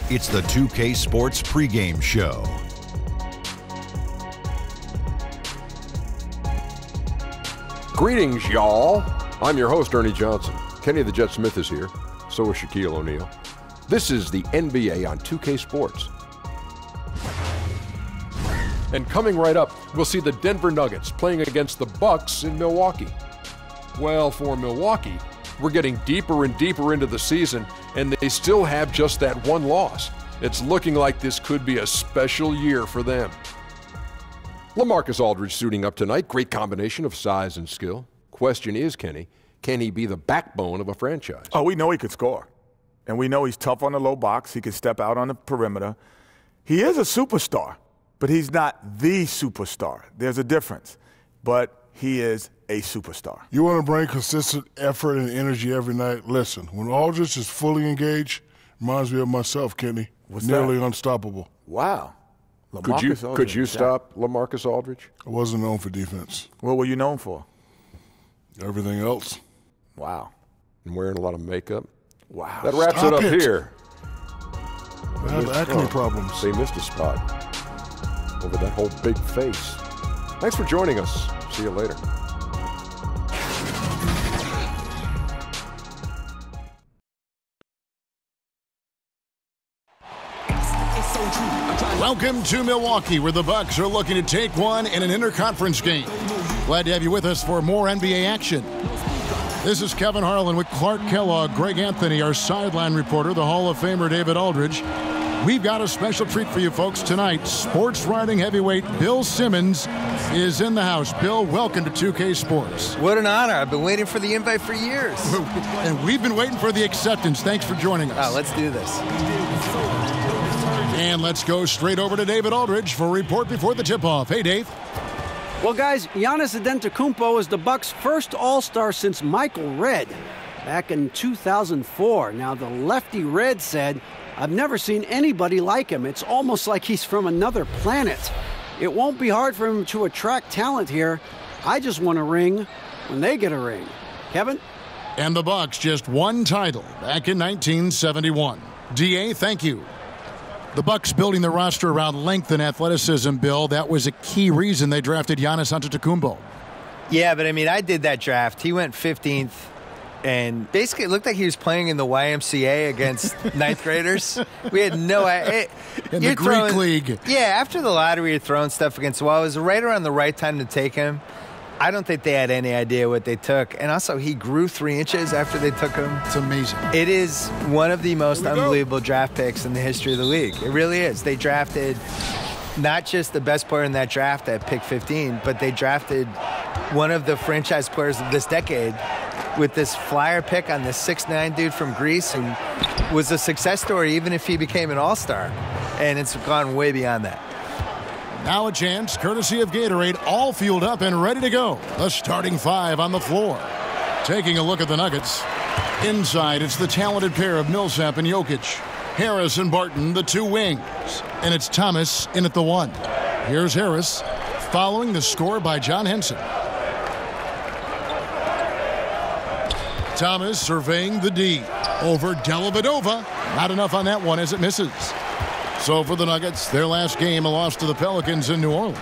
It's the 2K Sports pregame show. Greetings, y'all. I'm your host, Ernie Johnson. Kenny the Jet Smith is here. So is Shaquille O'Neal. This is the NBA on 2K Sports. And coming right up, we'll see the Denver Nuggets playing against the Bucks in Milwaukee. Well, for Milwaukee, we're getting deeper and deeper into the season, and they still have just that one loss. It's looking like this could be a special year for them. LaMarcus Aldridge suiting up tonight. Great combination of size and skill. Question is, Kenny, can he be the backbone of a franchise? Oh, we know he could score. And we know he's tough on the low box. He can step out on the perimeter. He is a superstar, but he's not the superstar. There's a difference. But he is a superstar. You want to bring consistent effort and energy every night? Listen, when Aldridge is fully engaged, reminds me of myself, Kenny. Nearly unstoppable. Wow. Could you stop LaMarcus Aldridge? I wasn't known for defense. What were you known for? Everything else. Wow. And wearing a lot of makeup. Wow. That wraps it up here. I have acne problems. They missed a spot over that whole big face. Thanks for joining us. See you later. Welcome to Milwaukee, where the Bucks are looking to take one in an interconference game. Glad to have you with us for more NBA action. This is Kevin Harlan with Clark Kellogg, Greg Anthony, our sideline reporter, the Hall of Famer David Aldridge. We've got a special treat for you folks tonight. Sports writing heavyweight Bill Simmons is in the house. Bill, welcome to 2K Sports. What an honor. I've been waiting for the invite for years. And we've been waiting for the acceptance. Thanks for joining us. Oh, let's do this. And let's go straight over to David Aldridge for a report before the tip-off. Hey, Dave. Well, guys, Giannis Antetokounmpo is the Bucks' first All-Star since Michael Redd back in 2004. Now, the lefty Redd said, "I've never seen anybody like him. It's almost like he's from another planet. It won't be hard for him to attract talent here. I just want a ring when they get a ring." Kevin? And the Bucks just one title back in 1971. DA, thank you. The Bucks building the roster around length and athleticism, Bill. That was a key reason they drafted Giannis Antetokounmpo. Yeah, but I mean, I did that draft. He went 15th, and basically it looked like he was playing in the YMCA against ninth graders. We had no idea. In the Greek League. Yeah, after the lottery, you're throwing stuff against the wall. It was right around the right time to take him. I don't think they had any idea what they took. And also, he grew 3 inches after they took him. It's amazing. It is one of the most unbelievable draft picks in the history of the league. It really is. They drafted not just the best player in that draft at pick 15, but they drafted one of the franchise players of this decade with this flyer pick on this 6'9" dude from Greece, and was a success story even if he became an all-star. And it's gone way beyond that. Now a chance, courtesy of Gatorade, all fueled up and ready to go. The starting 5 on the floor. Taking a look at the Nuggets. Inside, it's the talented pair of Millsap and Jokic. Harris and Barton, the 2 wings. And it's Thomas in at the 1. Here's Harris, following the score by John Henson. Thomas surveying the D. Over Dellavedova. Not enough on that one as it misses. So for the Nuggets, their last game, a loss to the Pelicans in New Orleans.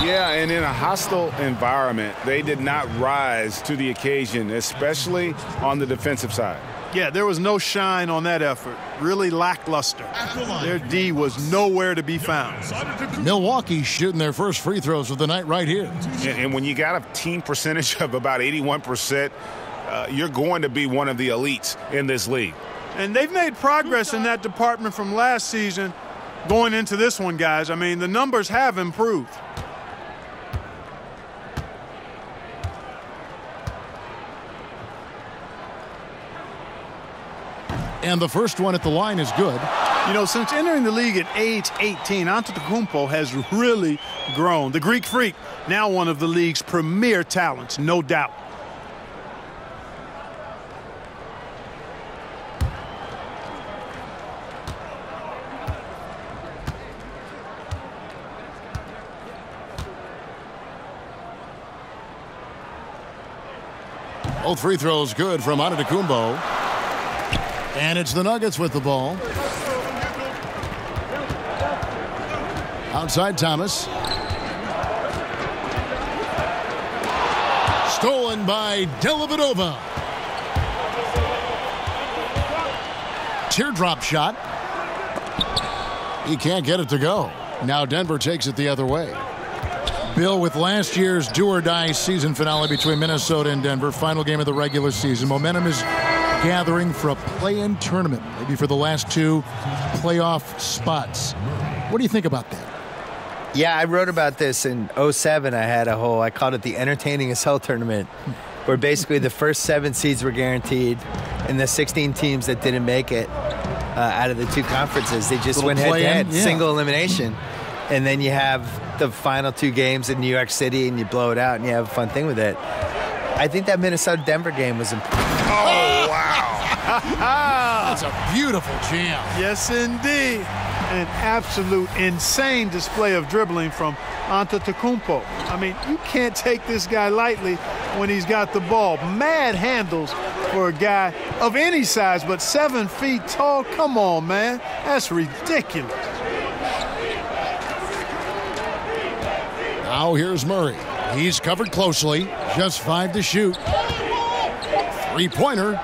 Yeah, and in a hostile environment, they did not rise to the occasion, especially on the defensive side. Yeah, there was no shine on that effort. Really lackluster. Their D was nowhere to be found. Milwaukee shooting their first free throws of the night right here. And when you got a team percentage of about 81%, you're going to be one of the elites in this league. And they've made progress in that department from last season going into this one, guys. I mean, the numbers have improved. And the first one at the line is good. You know, since entering the league at age 18, Antetokounmpo has really grown. The Greek Freak, now one of the league's premier talents, no doubt. Both free throws good from Antetokounmpo. And it's the Nuggets with the ball. Outside Thomas. Stolen by Dellavedova. Teardrop shot. He can't get it to go. Now Denver takes it the other way. Bill, with last year's do-or-die season finale between Minnesota and Denver, final game of the regular season, momentum is gathering for a play-in tournament, maybe for the last 2 playoff spots. What do you think about that? Yeah, I wrote about this in 2007. I called it the entertaining as hell tournament, where basically the first 7 seeds were guaranteed, and the 16 teams that didn't make it out of the 2 conferences, they just went head-to-head, single elimination. And then you have the final 2 games in New York City, and you blow it out, and you have a fun thing with it. I think that Minnesota-Denver game was important. Oh, wow. That's a beautiful jam. Yes, indeed. An absolute insane display of dribbling from Antetokounmpo. I mean, you can't take this guy lightly when he's got the ball. Mad handles for a guy of any size, but 7 feet tall. Come on, man. That's ridiculous. Now here's Murray. He's covered closely. Just 5 to shoot. 3-pointer.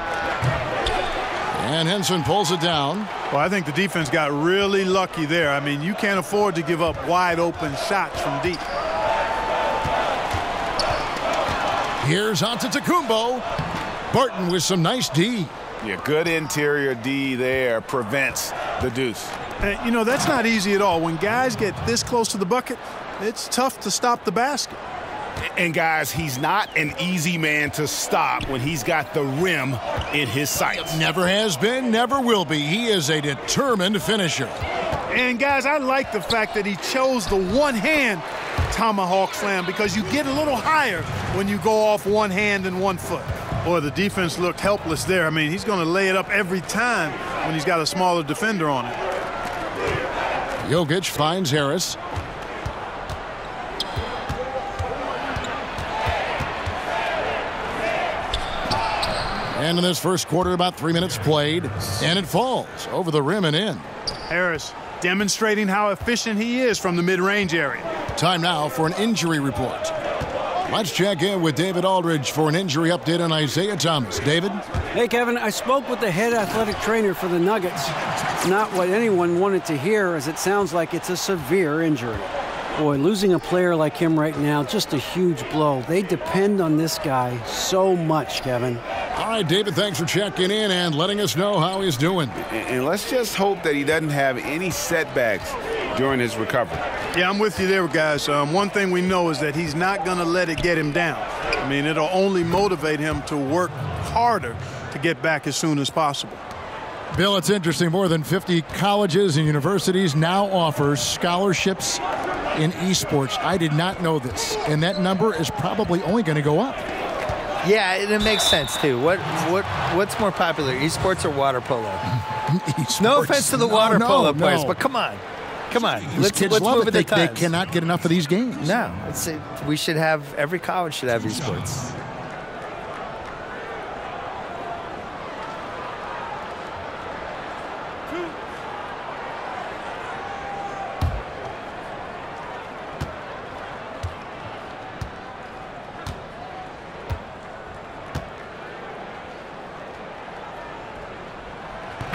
And Henson pulls it down. Well, I think the defense got really lucky there. I mean, you can't afford to give up wide open shots from deep. Here's Antetokounmpo. Barton with some nice D. Yeah, good interior D there prevents the deuce. And, you know, that's not easy at all. When guys get this close to the bucket, it's tough to stop the basket. And, guys, he's not an easy man to stop when he's got the rim in his sights. Never has been, never will be. He is a determined finisher. And, guys, I like the fact that he chose the one-hand tomahawk slam, because you get a little higher when you go off one hand and 1 foot. Boy, the defense looked helpless there. I mean, he's going to lay it up every time when he's got a smaller defender on it. Jokic finds Harris. And in this first quarter, about 3 minutes played, and it falls over the rim and in. Harris demonstrating how efficient he is from the mid-range area. Time now for an injury report. Let's check in with David Aldridge for an injury update on Isaiah Thomas. David? Hey, Kevin, I spoke with the head athletic trainer for the Nuggets. It's not what anyone wanted to hear, as it sounds like it's a severe injury. Boy, losing a player like him right now, just a huge blow. They depend on this guy so much, Kevin. All right, David, thanks for checking in and letting us know how he's doing. And let's just hope that he doesn't have any setbacks during his recovery. Yeah, I'm with you there, guys. One thing we know is that he's not going to let it get him down. I mean, it'll only motivate him to work harder to get back as soon as possible. Bill, it's interesting. More than 50 colleges and universities now offer scholarships in esports. I did not know this, and that number is probably only going to go up. Yeah, it makes sense, too. What's more popular, esports or water polo? Esports. No offense to the water polo players, but come on. Come on. Let's move with the They times. cannot get enough of these games. No. We should have, every college should have esports.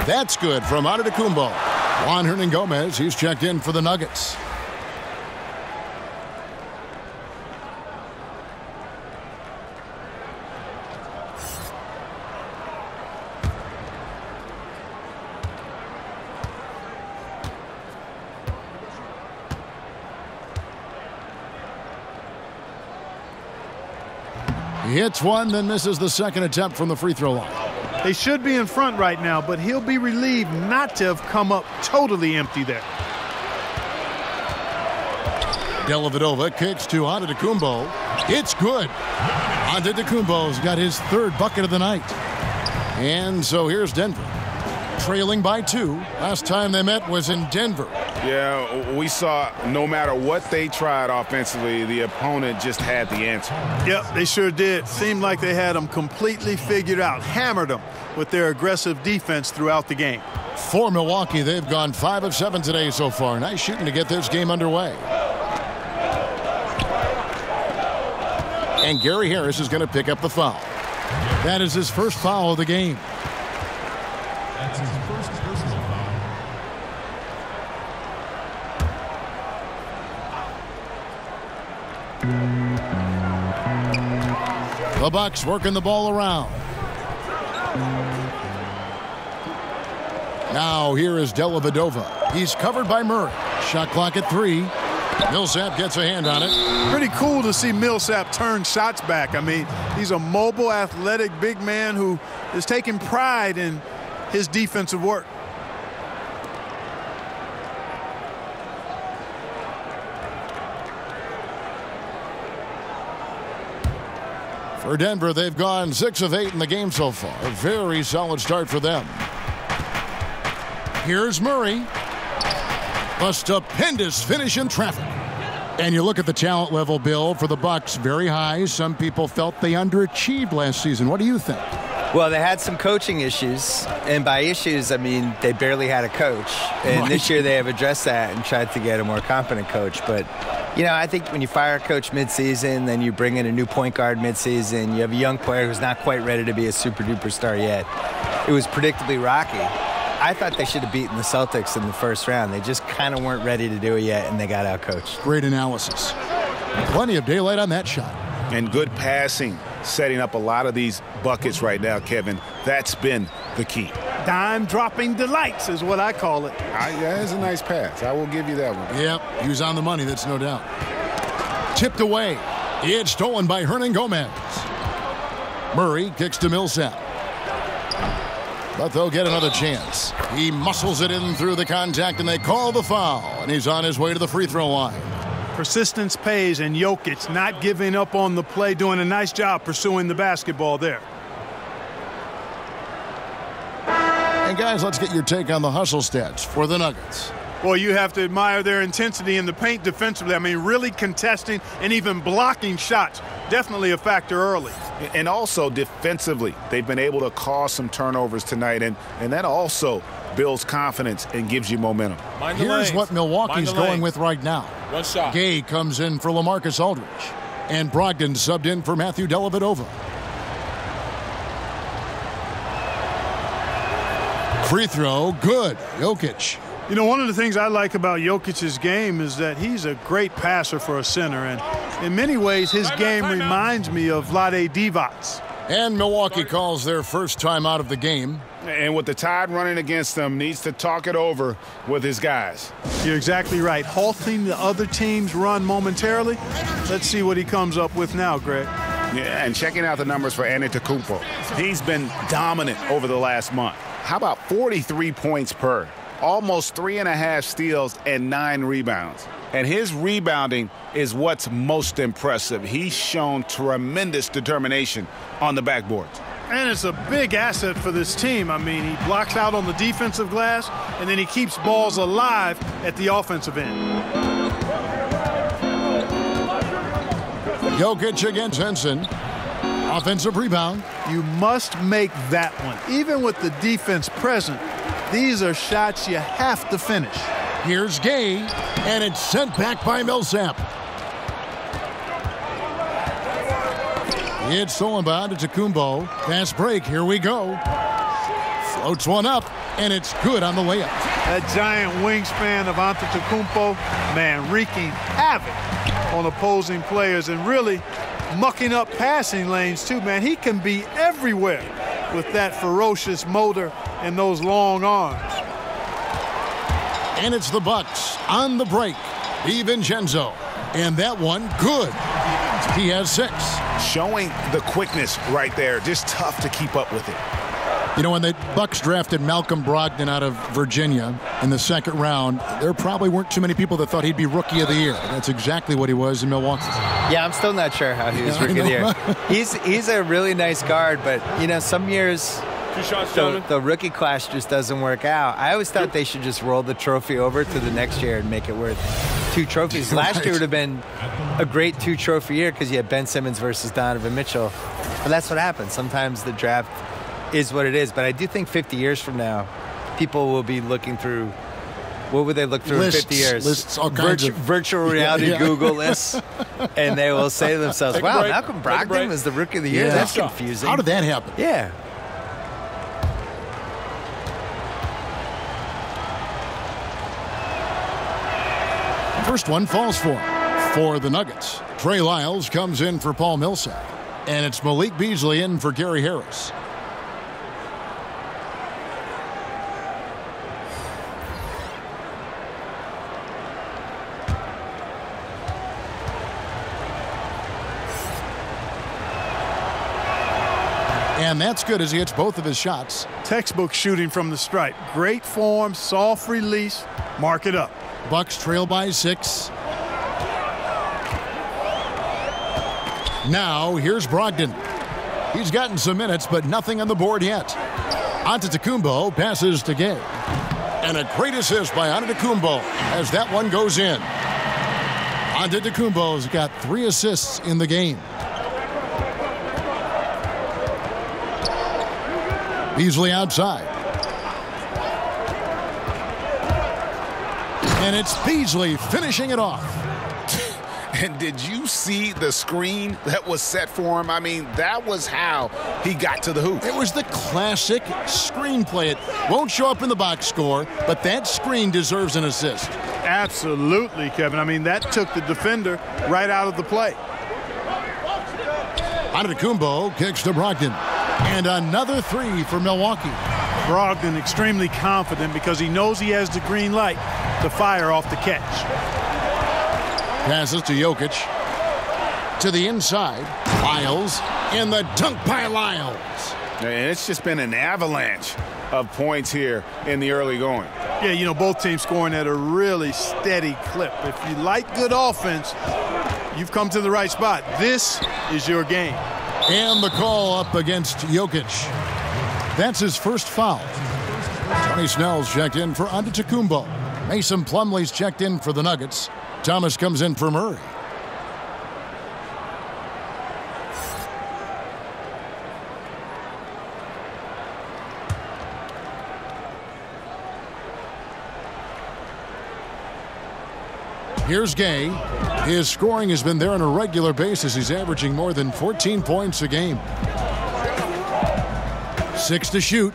That's good from Antetokounmpo. Juan Hernangomez, he's checked in for the Nuggets. He hits one, then misses the second attempt from the free throw line. They should be in front right now, but he'll be relieved not to have come up totally empty there. Dellavedova kicks to Antetokounmpo. It's good. Antetokounmpo's got his 3rd bucket of the night. And so here's Denver. trailing by 2. Last time they met was in Denver. Yeah, we saw no matter what they tried offensively, the opponent just had the answer. Yep, they sure did. Seemed like they had them completely figured out, hammered them with their aggressive defense throughout the game. For Milwaukee, they've gone 5 of 7 today so far. Nice shooting to get this game underway. And Gary Harris is going to pick up the foul. That is his first foul of the game. That's his first personal foul. The Bucks working the ball around. Now here is Dellavedova. He's covered by Murray. Shot clock at 3. Millsap gets a hand on it. Pretty cool to see Millsap turn shots back. I mean, he's a mobile, athletic, big man who is taking pride in his defensive work. For Denver, they've gone 6 of 8 in the game so far. A very solid start for them. Here's Murray. A stupendous finish in traffic. And you look at the talent level, Bill, for the Bucks, very high. Some people felt they underachieved last season. What do you think? Well, they had some coaching issues, and by issues, I mean they barely had a coach. And This year they have addressed that and tried to get a more competent coach. But, you know, I think when you fire a coach midseason, then you bring in a new point guard midseason, you have a young player who's not quite ready to be a super-duper star yet. It was predictably rocky. I thought they should have beaten the Celtics in the first round. They just kind of weren't ready to do it yet, and they got outcoached. Great analysis. Plenty of daylight on that shot. And good passing, setting up a lot of these buckets right now, Kevin. That's been the key. Dime-dropping delights is what I call it. Yeah, it's a nice pass. I will give you that one. Yep, he was on the money, that's no doubt. Tipped away. It's stolen by Hernan Gomez. Murray kicks to Millsap. But they'll get another chance. He muscles it in through the contact, and they call the foul. And he's on his way to the free throw line. Persistence pays, and Jokic not giving up on the play, doing a nice job pursuing the basketball there. And guys, let's get your take on the hustle stats for the Nuggets. Well, you have to admire their intensity in the paint defensively. I mean, really contesting and even blocking shots. Definitely a factor early. And also defensively, they've been able to cause some turnovers tonight, and that also builds confidence and gives you momentum. Here's what Milwaukee's going with right now. One shot. Gay comes in for LaMarcus Aldridge, and Brogdon subbed in for Matthew Dellavedova. Free throw, good. Jokic. You know, one of the things I like about Jokic's game is that he's a great passer for a center, and in many ways his game reminds me of Vlade Divac's. And Milwaukee calls their first time out of the game. And with the Tide running against them, needs to talk it over with his guys. You're exactly right. Halting the other team's run momentarily. Let's see what he comes up with now, Greg. Yeah, and checking out the numbers for Antetokounmpo. He's been dominant over the last month. How about 43 points per? Almost 3.5 steals and 9 rebounds. And his rebounding is what's most impressive. He's shown tremendous determination on the backboards. And it's a big asset for this team. I mean, he blocks out on the defensive glass, and then he keeps balls alive at the offensive end. Jokic against Henson. Offensive rebound. You must make that one. Even with the defense present, these are shots you have to finish. Here's Gay, and it's sent back by Millsap. It's stolen by Antetokounmpo. Fast break, here we go. Floats one up, and it's good on the layup. That giant wingspan of Antetokounmpo, man, wreaking havoc on opposing players and really mucking up passing lanes too, man. He can be everywhere with that ferocious motor and those long arms. And it's the Bucks on the break. DiVincenzo. And that one, good. He has 6. Showing the quickness right there. Just tough to keep up with it. You know, when the Bucks drafted Malcolm Brogdon out of Virginia in the second round, there probably weren't too many people that thought he'd be Rookie of the Year. That's exactly what he was in Milwaukee. Yeah, I'm still not sure how he was Rookie of the Year. He's a really nice guard, but, you know, some years 2 shots, gentlemen. The rookie class just doesn't work out. I always thought they should just roll the trophy over to the next year and make it worth 2 trophies. Last year would have been a great 2-trophy year because you had Ben Simmons versus Donovan Mitchell. But that's what happens. Sometimes the draft is what it is. But I do think 50 years from now, people will be looking through. What would they look through Lists, in 50 years? Lists, all kinds of virtual reality Google lists. And they will say to themselves, Take a wow, break. Malcolm Take a break. Brogdon was the rookie of the year? Yeah. That's confusing. How did that happen? Yeah. First one falls for the Nuggets. Trey Lyles comes in for Paul Millsap. And it's Malik Beasley in for Gary Harris. And that's good as he hits both of his shots. Textbook shooting from the stripe. Great form, soft release. Mark it up. Bucks trail by 6. Now here's Brogdon. He's gotten some minutes, but nothing on the board yet. Antetokounmpo passes to Gay. And a great assist by Antetokounmpo as that one goes in. Antetokounmpo's got 3 assists in the game. Beasley outside. And it's Beasley finishing it off. And did you see the screen that was set for him? I mean, that was how he got to the hoop. It was the classic screenplay. It won't show up in the box score, but that screen deserves an assist. Absolutely, Kevin. I mean, that took the defender right out of the play. Antetokounmpo kicks to Brogdon. And another 3 for Milwaukee. Brogdon extremely confident because he knows he has the green light to fire off the catch. Passes to Jokic. To the inside. Lyles. And the dunk by Lyles. And it's just been an avalanche of points here in the early going. Yeah, you know, both teams scoring at a really steady clip. If you like good offense, you've come to the right spot. This is your game. And the call up against Jokic. That's his first foul. Tony Snell's checked in for Antetokounmpo. Mason Plumlee's checked in for the Nuggets. Thomas comes in for Murray. Here's Gay. His scoring has been there on a regular basis. He's averaging more than 14 points a game. 6 to shoot.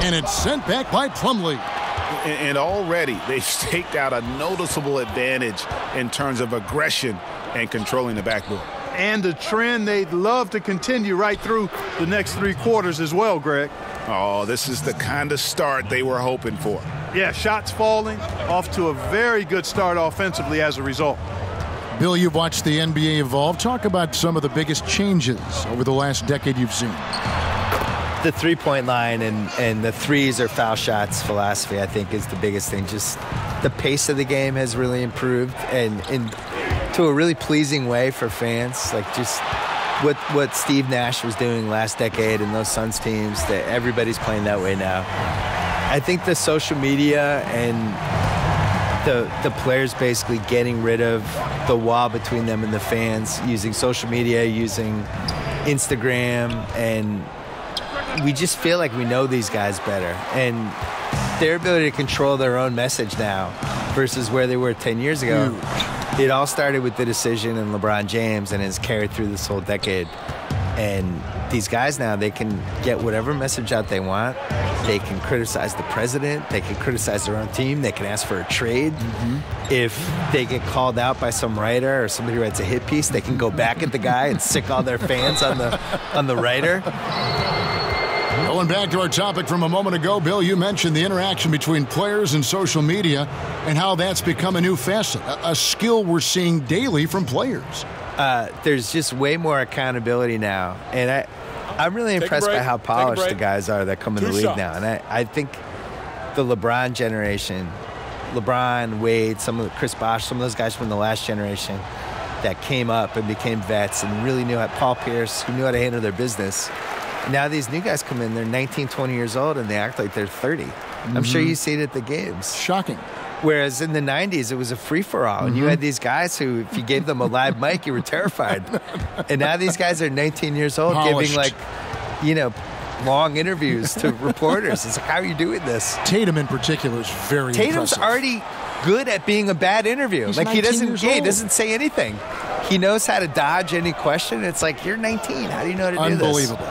And it's sent back by Plumlee. And already they've staked out a noticeable advantage in terms of aggression and controlling the backboard. And a trend they'd love to continue right through the next 3 quarters as well, Greg. Oh, this is the kind of start they were hoping for. Yeah, shots falling, off to a very good start offensively as a result. Bill, you've watched the NBA evolve. Talk about some of the biggest changes over the last decade you've seen. The three-point line and the threes or foul shots philosophy, I think, is the biggest thing. Just the pace of the game has really improved and to a really pleasing way for fans. Like just what Steve Nash was doing last decade and those Suns teams, that everybody's playing that way now. I think the social media and the players basically getting rid of the wall between them and the fans, using social media, using Instagram, and we just feel like we know these guys better. And their ability to control their own message now versus where they were 10 years ago. It all started with the decision in LeBron James and has carried through this whole decade. And these guys now, they can get whatever message out they want. They can criticize the president. They can criticize their own team. They can ask for a trade. If they get called out by some writer or somebody who writes a hit piece, they can go back at the guy and sick all their fans on the writer. Going back to our topic from a moment ago, Bill, you mentioned the interaction between players and social media and how that's become a new facet, a skill we're seeing daily from players. There's just way more accountability now. And I'm really impressed by how polished the guys are that come in the league now. And I think the LeBron generation, LeBron, Wade, Chris Bosh, some of those guys from the last generation that came up and became vets and really knew how, Paul Pierce, who knew how to handle their business. Now these new guys come in, they're 19, 20 years old, and they act like they're 30. I'm sure you see it at the games. Shocking. Whereas in the 90s, it was a free-for-all. And you had these guys who, if you gave them a live mic, you were terrified. And now these guys are 19 years old giving, like, long interviews to reporters. It's like, how are you doing this? Tatum in particular is very Tatum's impressive. already good at being a bad interview. He's like, he 19 years old. doesn't say anything. He knows how to dodge any question. It's like, you're 19. How do you know how to do this? Unbelievable.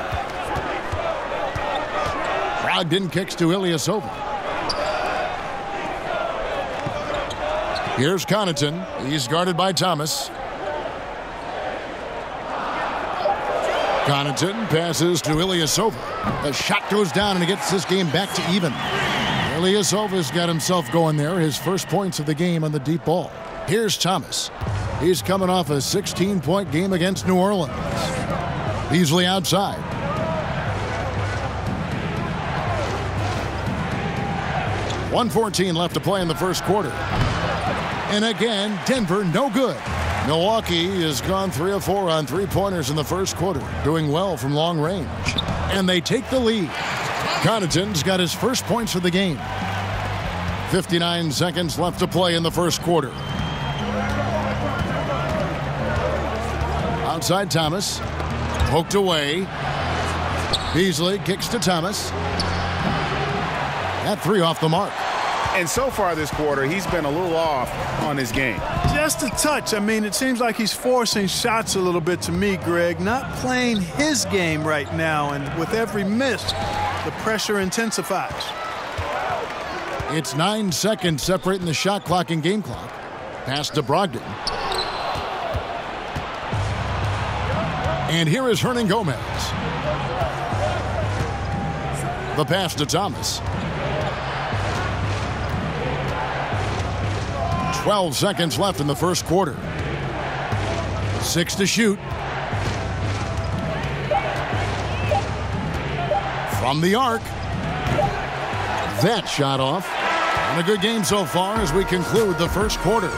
Brogdon kicks to Ilyasova. Here's Connaughton. He's guarded by Thomas. Connaughton passes to Ilyasova. The shot goes down and it gets this game back to even. Ilyasova's got himself going there. His first points of the game on the deep ball. Here's Thomas. He's coming off a 16-point game against New Orleans. Beasley outside. .114 left to play in the first quarter. And again, Denver no good. Milwaukee has gone 3 of 4 on three-pointers in the first quarter, doing well from long range. And they take the lead. Connaughton's got his first points of the game. 59 seconds left to play in the first quarter. Outside Thomas. Poked away. Beasley kicks to Thomas. That 3 off the mark. And so far this quarter, he's been a little off on his game. Just a touch. I mean, it seems like he's forcing shots a little bit to me, Greg. Not playing his game right now, and with every miss, the pressure intensifies. It's 9 seconds separating the shot clock and game clock. Pass to Brogdon. And here is Hernan Gomez. The pass to Thomas. 12 seconds left in the first quarter. 6 to shoot. From the arc. That shot off. And a good game so far as we conclude the first quarter.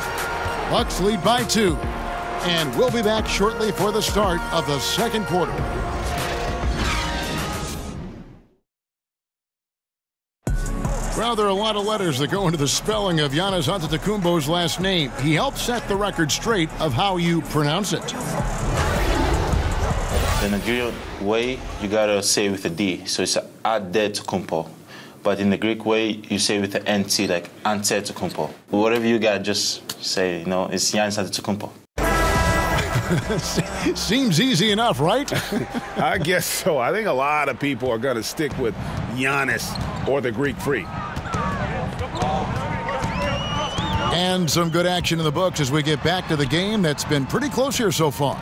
Bucks lead by 2. And we'll be back shortly for the start of the second quarter. Well, there are a lot of letters that go into the spelling of Giannis Antetokounmpo's last name. He helped set the record straight of how you pronounce it. In the Greek way, you gotta say with a D, so it's Antetokounmpo. But in the Greek way, you say with the NT, like Antetokounmpo. Whatever you got, just say, it's Giannis Antetokounmpo. Seems easy enough, right? I guess so. I think a lot of people are going to stick with Giannis or the Greek Freak. And some good action in the books as we get back to the game that's been pretty close here so far.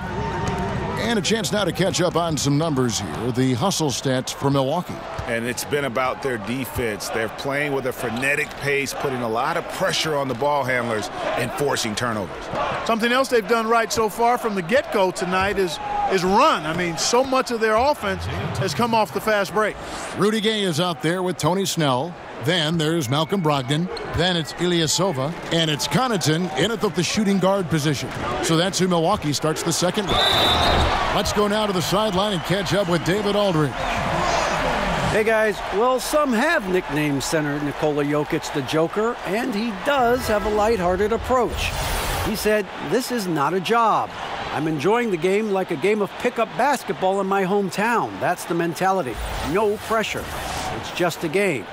And a chance now to catch up on some numbers here. The hustle stats for Milwaukee. And it's been about their defense. They're playing with a frenetic pace, putting a lot of pressure on the ball handlers and forcing turnovers. Something else they've done right so far from the get-go tonight is run. I mean, so much of their offense has come off the fast break. Rudy Gay is out there with Tony Snell. Then there's Malcolm Brogdon. Then it's Ilyasova. And it's Connaughton in at the shooting guard position. So that's who Milwaukee starts the second round. Let's go now to the sideline and catch up with David Aldridge. Hey guys, well, some have nicknamed center Nikola Jokic the Joker, and he does have a lighthearted approach. He said, "This is not a job. I'm enjoying the game like a game of pickup basketball in my hometown. That's the mentality. No pressure. It's just a game."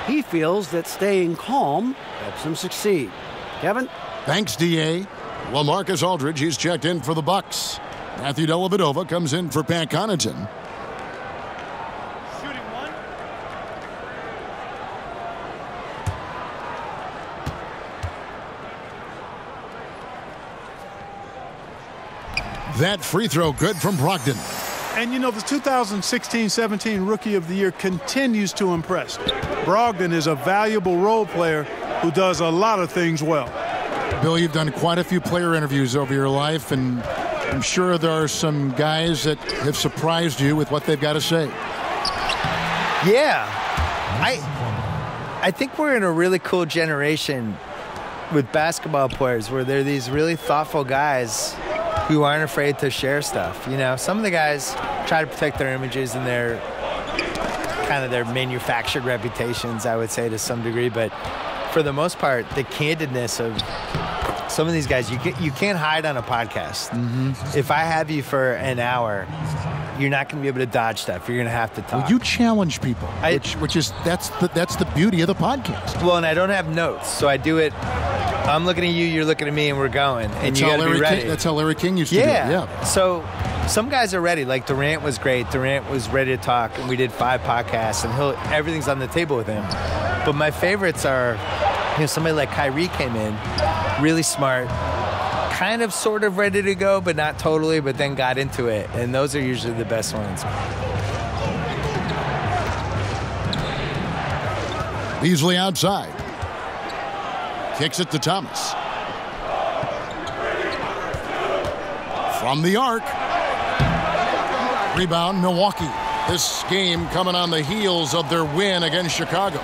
He feels that staying calm helps him succeed. Kevin? Thanks, D.A. Well, Marcus Aldridge, he's checked in for the Bucks. Matthew Dellavedova comes in for Pat Connaughton. That free throw good from Brogdon. And the 2016-17 Rookie of the Year continues to impress. Brogdon is a valuable role player who does a lot of things well. Bill, you've done quite a few player interviews over your life, and I'm sure there are some guys that have surprised you with what they've got to say. Yeah. I think we're in a really cool generation with basketball players where they're these really thoughtful guys who aren't afraid to share stuff. You know, some of the guys try to protect their images and their kind of their manufactured reputations, I would say, to some degree. But for the most part, the candidness of some of these guys, you can't hide on a podcast. If I have you for an hour, you're not going to be able to dodge stuff. You're going to have to talk. Well, you challenge people, which is that's the beauty of the podcast. Well, and I don't have notes, so I do it. I'm looking at you, you're looking at me, and we're going. And that's you got to be ready. That's how Larry King used to do it. Yeah. So some guys are ready. Like Durant was great. Durant was ready to talk, and we did 5 podcasts, and everything's on the table with him. But my favorites are, somebody like Kyrie came in, really smart, kind of sort of ready to go, but not totally, but then got into it. And those are usually the best ones. Beasley outside. Kicks it to Thomas. From the arc. Rebound, Milwaukee. This game coming on the heels of their win against Chicago.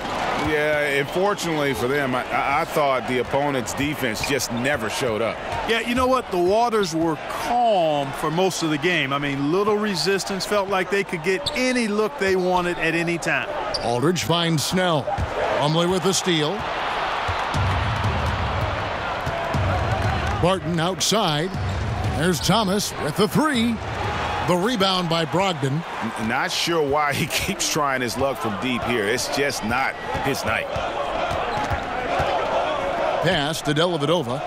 Yeah, unfortunately for them, I thought the opponent's defense just never showed up. Yeah, you know what? The waters were calm for most of the game. I mean, little resistance. Felt like they could get any look they wanted at any time. Aldridge finds Snell. Plumlee with the steal. Barton outside. There's Thomas with the 3. The rebound by Brogdon. Not sure why he keeps trying his luck from deep here. It's just not his night. Pass to Dellavedova.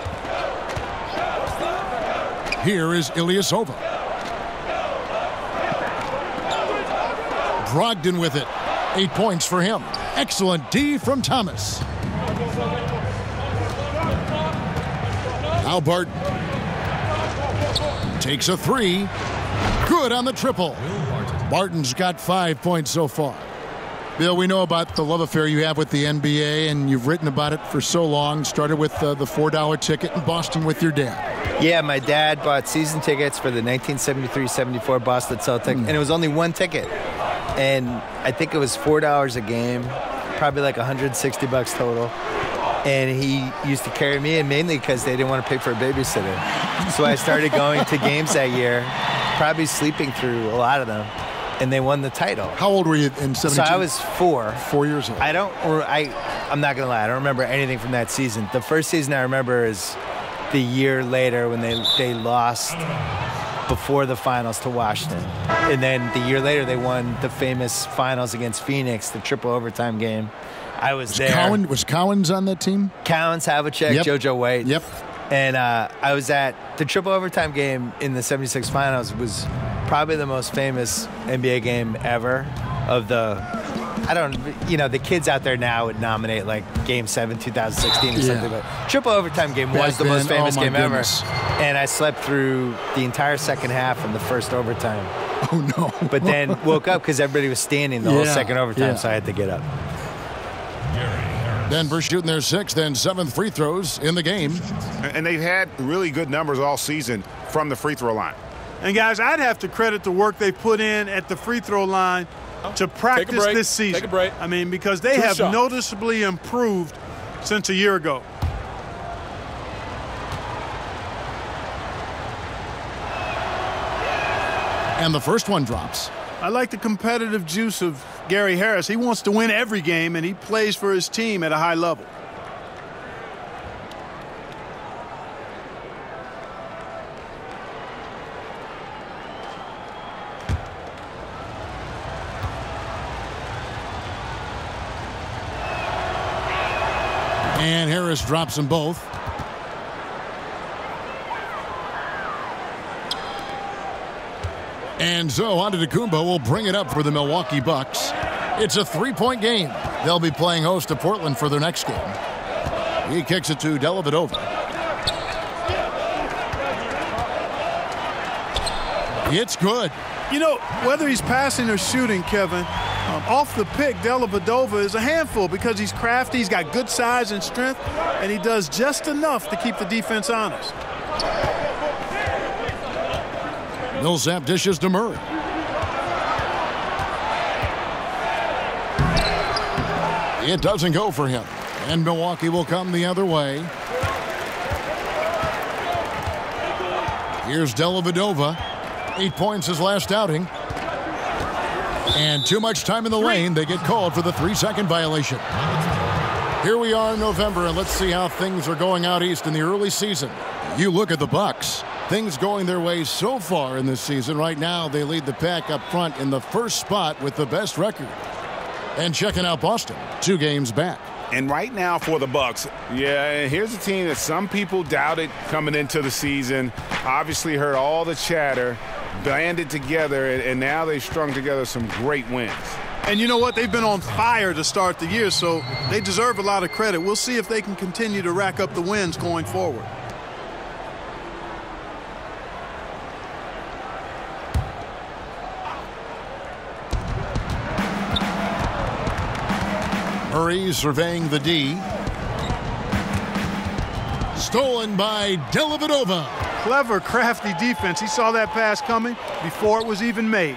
Here is Ilyasova. Brogdon with it. 8 points for him. Excellent D from Thomas. Now Barton takes a 3. Good on the triple. Barton's got 5 points so far. Bill, we know about the love affair you have with the NBA, and you've written about it for so long. Started with the $4 ticket in Boston with your dad. Yeah, my dad bought season tickets for the 1973-74 Boston Celtics, and it was only 1 ticket. And I think it was $4 a game, probably like $160 total. And he used to carry me in mainly because they didn't want to pay for a babysitter. So I started going to games that year, probably sleeping through a lot of them, and they won the title. How old were you in 72? So I was 4. 4 years old. I'm not gonna lie, I don't remember anything from that season. The first season I remember is the year later when they lost before the finals to Washington, and then the year later they won the famous finals against Phoenix, the triple overtime game. I was there. Was Cowens on that team? Cowens, Havlicek, Yep. JoJo White. Yep. And I was at the triple overtime game in the 76 finals. It was probably the most famous NBA game ever. The kids out there now would nominate like Game 7, 2016 or something, but triple overtime game was the most famous game ever. And I slept through the entire second half and the first overtime. Oh, no. But then woke up because everybody was standing the whole second overtime, so I had to get up. Denver shooting their 6th and 7th free throws in the game. And they've had really good numbers all season from the free throw line. And, guys, I'd have to credit the work they put in at the free throw line to practice this season. Take a break. I mean, because they have noticeably improved since a year ago. And the first one drops. I like the competitive juice of Gary Harris. He wants to win every game, and he plays for his team at a high level. And Harris drops them both. And so Antetokounmpo will bring it up for the Milwaukee Bucks. It's a 3-point game. They'll be playing host to Portland for their next game. He kicks it to Dellavedova. It's good. You know, whether he's passing or shooting, Kevin, off the pick, Dellavedova is a handful because he's crafty, he's got good size and strength, and he does just enough to keep the defense honest. Millsap dishes to Murray. It doesn't go for him. And Milwaukee will come the other way. Here's Dellavedova. 8 points his last outing. And too much time in the lane. They get called for the 3-second violation. Here we are in November, and let's see how things are going out east in the early season. You look at the Bucks. Things going their way so far in this season. Right now, they lead the pack up front in the first spot with the best record. And checking out Boston, 2 games back. And right now for the Bucks, yeah, here's a team that some people doubted coming into the season. Obviously heard all the chatter, banded together, and now they've strung together some great wins. And you know what? They've been on fire to start the year, so they deserve a lot of credit. We'll see if they can continue to rack up the wins going forward. Murray surveying the D. Stolen by Dellavedova. Clever, crafty defense. He saw that pass coming before it was even made.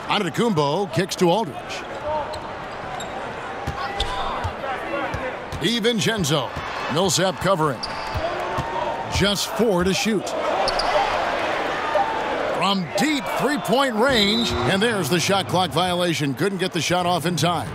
Antetokounmpo kicks to Aldridge. DiVincenzo. Millsap covering. Just 4 to shoot. From deep three-point range, and there's the shot clock violation. Couldn't get the shot off in time.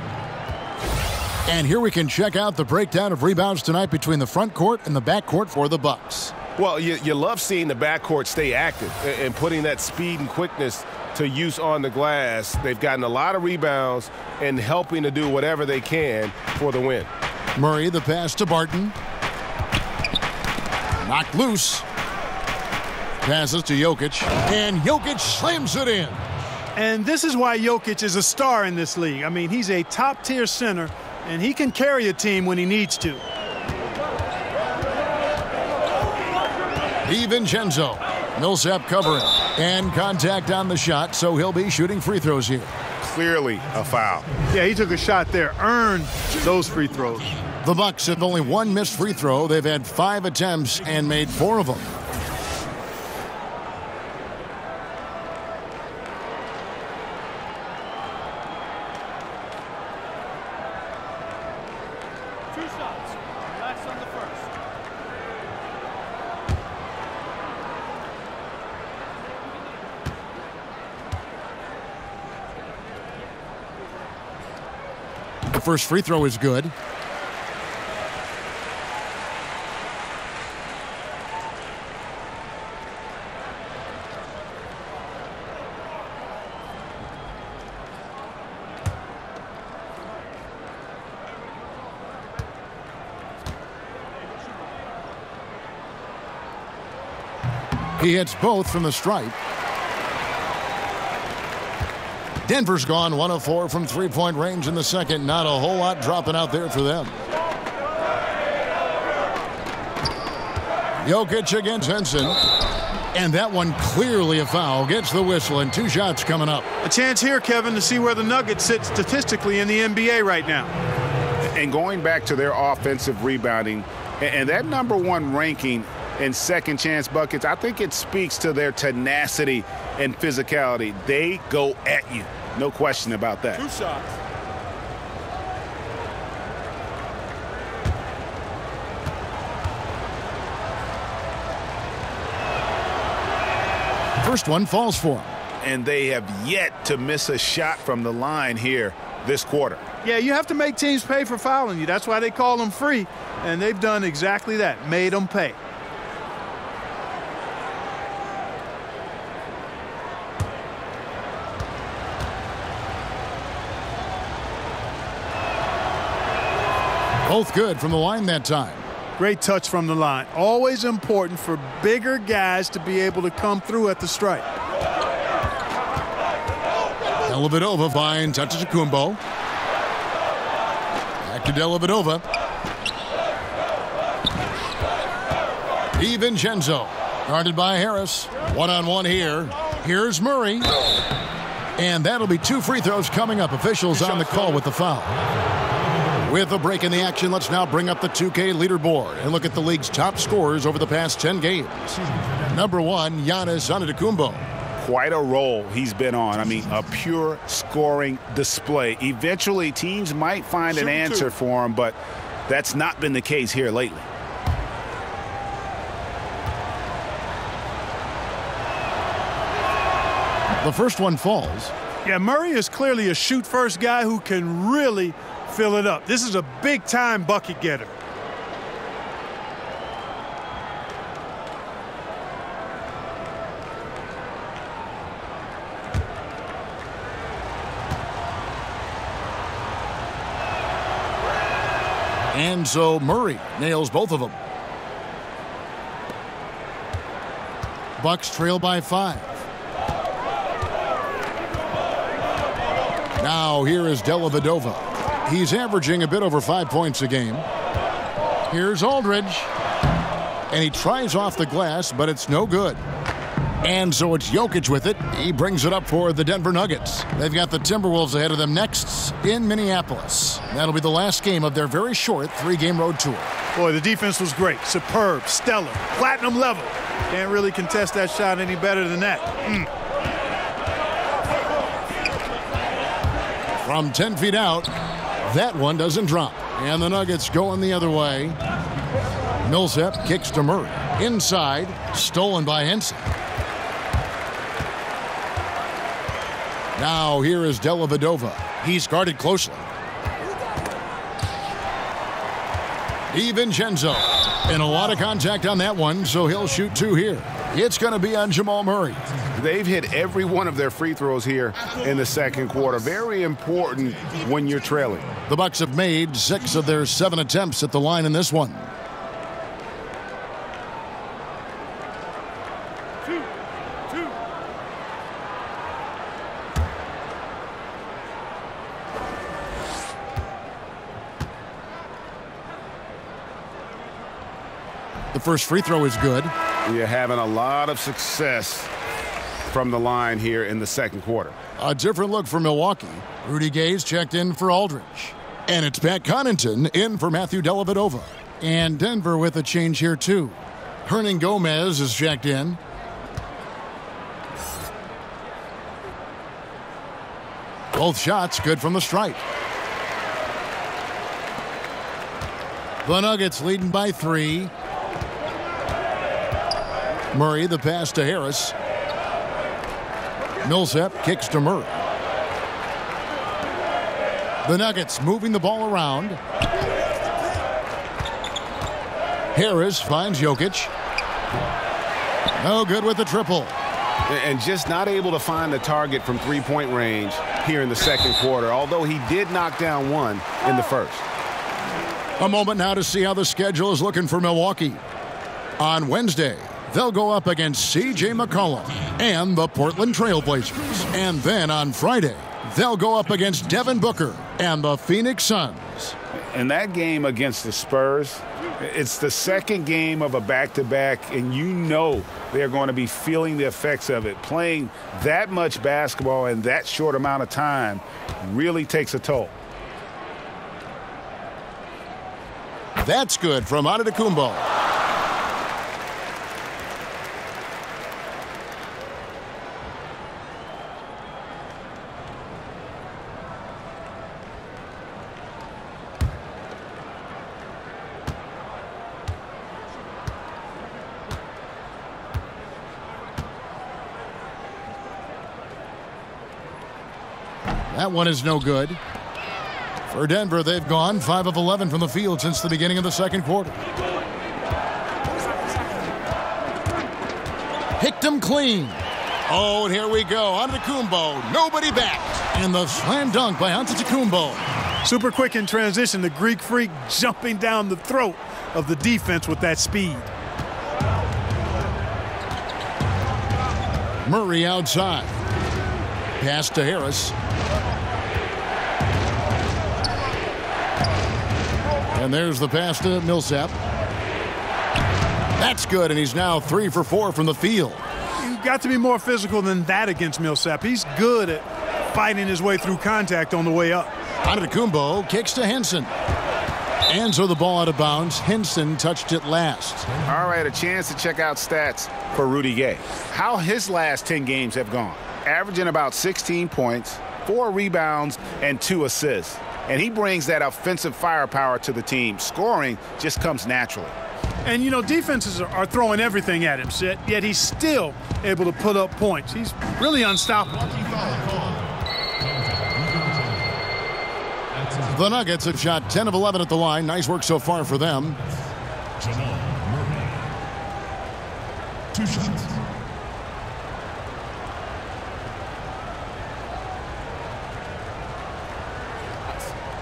And here we can check out the breakdown of rebounds tonight between the front court and the back court for the Bucks. Well, you love seeing the backcourt stay active and putting that speed and quickness to use on the glass. They've gotten a lot of rebounds and helping to do whatever they can for the win. Murray, the pass to Barton. Knocked loose. Passes to Jokic, and Jokic slams it in. And this is why Jokic is a star in this league. I mean, he's a top-tier center, and he can carry a team when he needs to. DiVincenzo. Millsap covering. And contact on the shot, so he'll be shooting free throws here. Clearly a foul. Yeah, he took a shot there. Earned those free throws. The Bucks have only 1 missed free throw. They've had 5 attempts and made 4 of them. First free throw is good. He hits both from the stripe. Denver's gone 1 of 4 from three-point range in the second. Not a whole lot dropping out there for them. Jokic against Henson. And that one clearly a foul. Gets the whistle, and 2 shots coming up. A chance here, Kevin, to see where the Nuggets sit statistically in the NBA right now. And going back to their offensive rebounding, and that #1 ranking in second chance buckets, I think it speaks to their tenacity and physicality. They go at you. No question about that. 2 shots. First one falls for him. And they have yet to miss a shot from the line here this quarter. Yeah, you have to make teams pay for fouling you. That's why they call them free. And they've done exactly that. Made them pay. Both good from the line that time. Great touch from the line. Always important for bigger guys to be able to come through at the stripe. Dellavedova finds Antetokounmpo. Back to Dellavedova. DiVincenzo. Guarded by Harris. 1-on-1 here. Here's Murray. And that'll be 2 free throws coming up. Officials on the call with the foul. With a break in the action, let's now bring up the 2K leaderboard and look at the league's top scorers over the past 10 games. #1, Giannis Antetokounmpo. Quite a role he's been on. I mean, a pure scoring display. Eventually, teams might find an answer for him, but that's not been the case here lately. The first one falls. Yeah, Murray is clearly a shoot-first guy who can really fill it up. This is a big-time bucket getter. And so Murray nails both of them. Bucks trail by 5. Now here is Dellavedova. He's averaging a bit over 5 points a game. Here's Aldridge. And he tries off the glass, but it's no good. And so it's Jokic with it. He brings it up for the Denver Nuggets. They've got the Timberwolves ahead of them next in Minneapolis. That'll be the last game of their very short 3-game road tour. Boy, the defense was great. Superb, stellar, platinum level. Can't really contest that shot any better than that. From 10 feet out, that one doesn't drop. And the Nuggets going the other way. Millsap kicks to Murray. Inside, stolen by Henson. Now here is Dellavedova. He's guarded closely. DiVincenzo. And a lot of contact on that one, so he'll shoot 2 here. It's going to be on Jamal Murray. They've hit every one of their free throws here in the second quarter. Very important when you're trailing. The Bucks have made 6 of their 7 attempts at the line in this one. The first free throw is good. You're having a lot of success from the line here in the second quarter. A different look for Milwaukee. Rudy Gay's checked in for Aldridge. And it's Pat Connaughton in for Matthew Dellavedova. And Denver with a change here too. Hernan Gomez is checked in. Both shots good from the stripe. The Nuggets leading by 3. Murray, the pass to Harris. Millsap kicks to Murray. The Nuggets moving the ball around. Harris finds Jokic. No good with the triple. And just not able to find the target from three-point range here in the second quarter, although he did knock down one in the first. A moment now to see how the schedule is looking for Milwaukee. On Wednesday, they'll go up against C.J. McCollum and the Portland Trailblazers. And then on Friday, they'll go up against Devin Booker and the Phoenix Suns. And that game against the Spurs, it's the second game of a back-to-back, and you know they're going to be feeling the effects of it. Playing that much basketball in that short amount of time really takes a toll. That's good from Antetokounmpo. That one is no good. For Denver, they've gone 5 of 11 from the field since the beginning of the second quarter. Picked him clean. Oh, and here we go. Antetokounmpo, nobody back. And the slam dunk by Antetokounmpo. Super quick in transition. The Greek Freak jumping down the throat of the defense with that speed. Murray outside. Pass to Harris. And there's the pass to Millsap. That's good, and he's now 3 for 4 from the field. You've got to be more physical than that against Millsap. He's good at fighting his way through contact on the way up. Antetokounmpo kicks to Henson. And so the ball out of bounds. Henson touched it last. All right, a chance to check out stats for Rudy Gay. How his last 10 games have gone. Averaging about 16 points, 4 rebounds, and 2 assists. And he brings that offensive firepower to the team. Scoring just comes naturally. And, defenses are throwing everything at him, yet he's still able to put up points. He's really unstoppable. The Nuggets have shot 10 of 11 at the line. Nice work so far for them. 2 shots.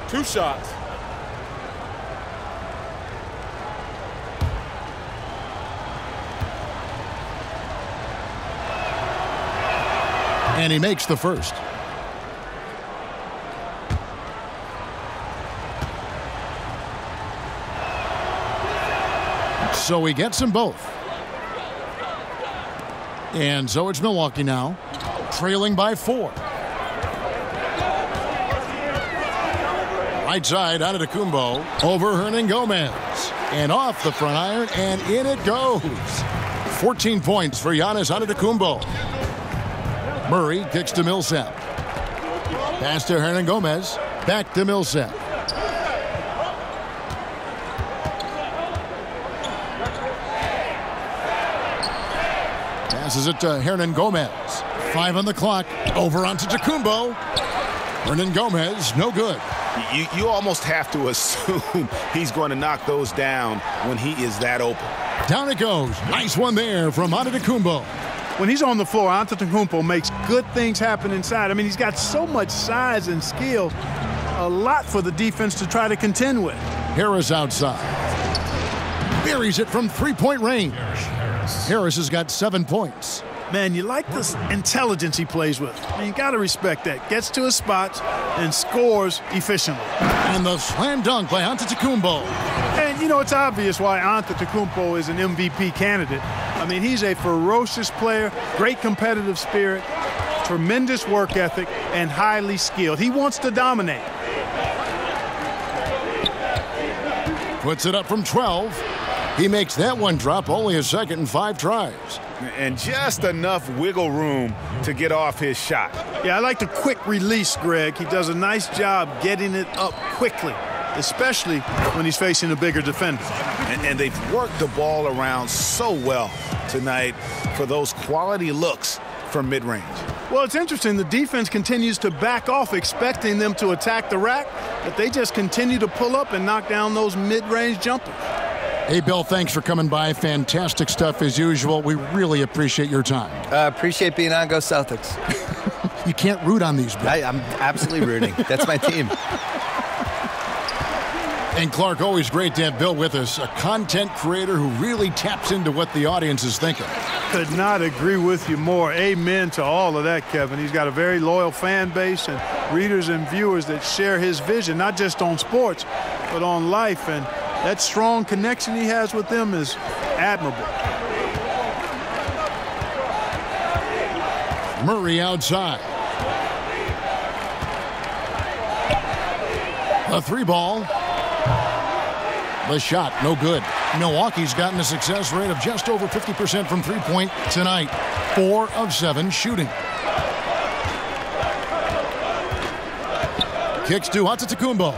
Two shots. And he makes the first. So he gets them both. And so it's Milwaukee now, trailing by 4. Right side, Antetokounmpo over Hernangomez. And off the front iron, and in it goes. 14 points for Giannis Antetokounmpo. Murray kicks to Millsap. Pass to Hernangomez. Back to Millsap. Passes it to Hernangomez. 5 on the clock. Over onto Antetokounmpo. Hernangomez, no good. You almost have to assume he's going to knock those down when he is that open. Down it goes. Nice one there from Antetokounmpo. When he's on the floor, Antetokounmpo makes good things happen inside. I mean, he's got so much size and skill, a lot for the defense to try to contend with. Harris outside. Buries it from three-point range. Harris has got 7 points. Man, you like this intelligence he plays with. I mean, you got to respect that. Gets to his spots and scores efficiently. And the slam dunk by Antetokounmpo. And, it's obvious why Antetokounmpo is an MVP candidate. I mean, he's a ferocious player, great competitive spirit, tremendous work ethic, and highly skilled. He wants to dominate. Puts it up from 12. He makes that one drop, only a second in 5 tries. And just enough wiggle room to get off his shot. Yeah, I like the quick release, Greg. He does a nice job getting it up quickly, especially when he's facing a bigger defender. And they've worked the ball around so well tonight for those quality looks from mid-range. Well, it's interesting. The defense continues to back off, expecting them to attack the rack, but they just continue to pull up and knock down those mid-range jumpers. Hey, Bill, thanks for coming by. Fantastic stuff as usual. We really appreciate your time. Appreciate being on. Go Celtics. You can't root on these, Bill. I'm absolutely rooting. That's my team. And Clark, always great to have Bill with us, a content creator who really taps into what the audience is thinking. Could not agree with you more. Amen to all of that, Kevin. He's got a very loyal fan base and readers and viewers that share his vision, not just on sports, but on life. And that strong connection he has with them is admirable. Murray outside. A 3-ball. The shot, no good. Milwaukee's gotten a success rate of just over 50% from three-point tonight. 4 of 7 shooting. Kicks to Antetokounmpo.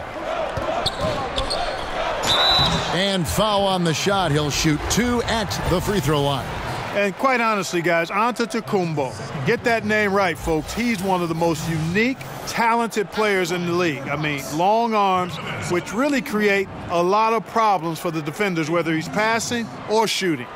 And foul on the shot. He'll shoot 2 at the free throw line. And quite honestly, guys, Antetokounmpo, get that name right, folks. He's one of the most unique, talented players in the league. I mean, long arms, which really create a lot of problems for the defenders, whether he's passing or shooting.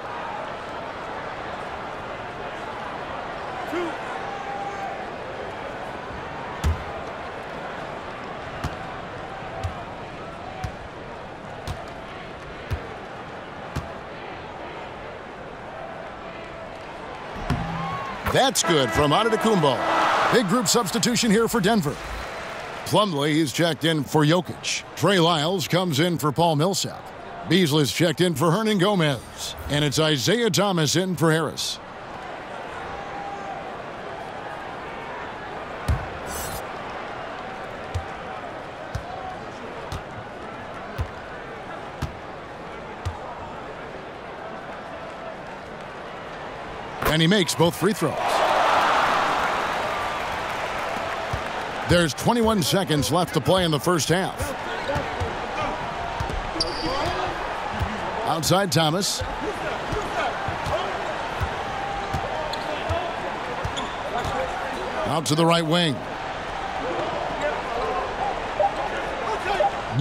That's good from Antetokounmpo. Big group substitution here for Denver. Plumlee is checked in for Jokic. Trey Lyles comes in for Paul Millsap. Beasley's checked in for Hernangomez. And it's Isaiah Thomas in for Harris. And he makes both free throws. There's 21 seconds left to play in the first half. Outside Thomas. Out to the right wing.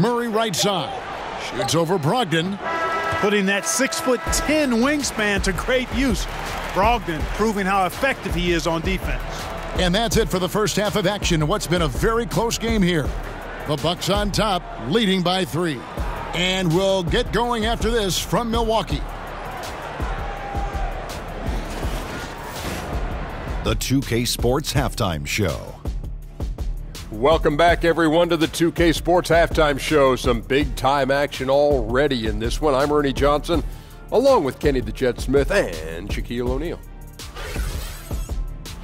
Murray right side. Shoots over Brogdon. Putting that 6'10" wingspan to great use. Brogdon proving how effective he is on defense. And that's it for the first half of action in what's been a very close game here. The Bucks on top, leading by 3. And we'll get going after this from Milwaukee. The 2K Sports Halftime Show. Welcome back, everyone, to the 2K Sports Halftime Show. Some big-time action already in this one. I'm Ernie Johnson, along with Kenny the Jet Smith and Shaquille O'Neal.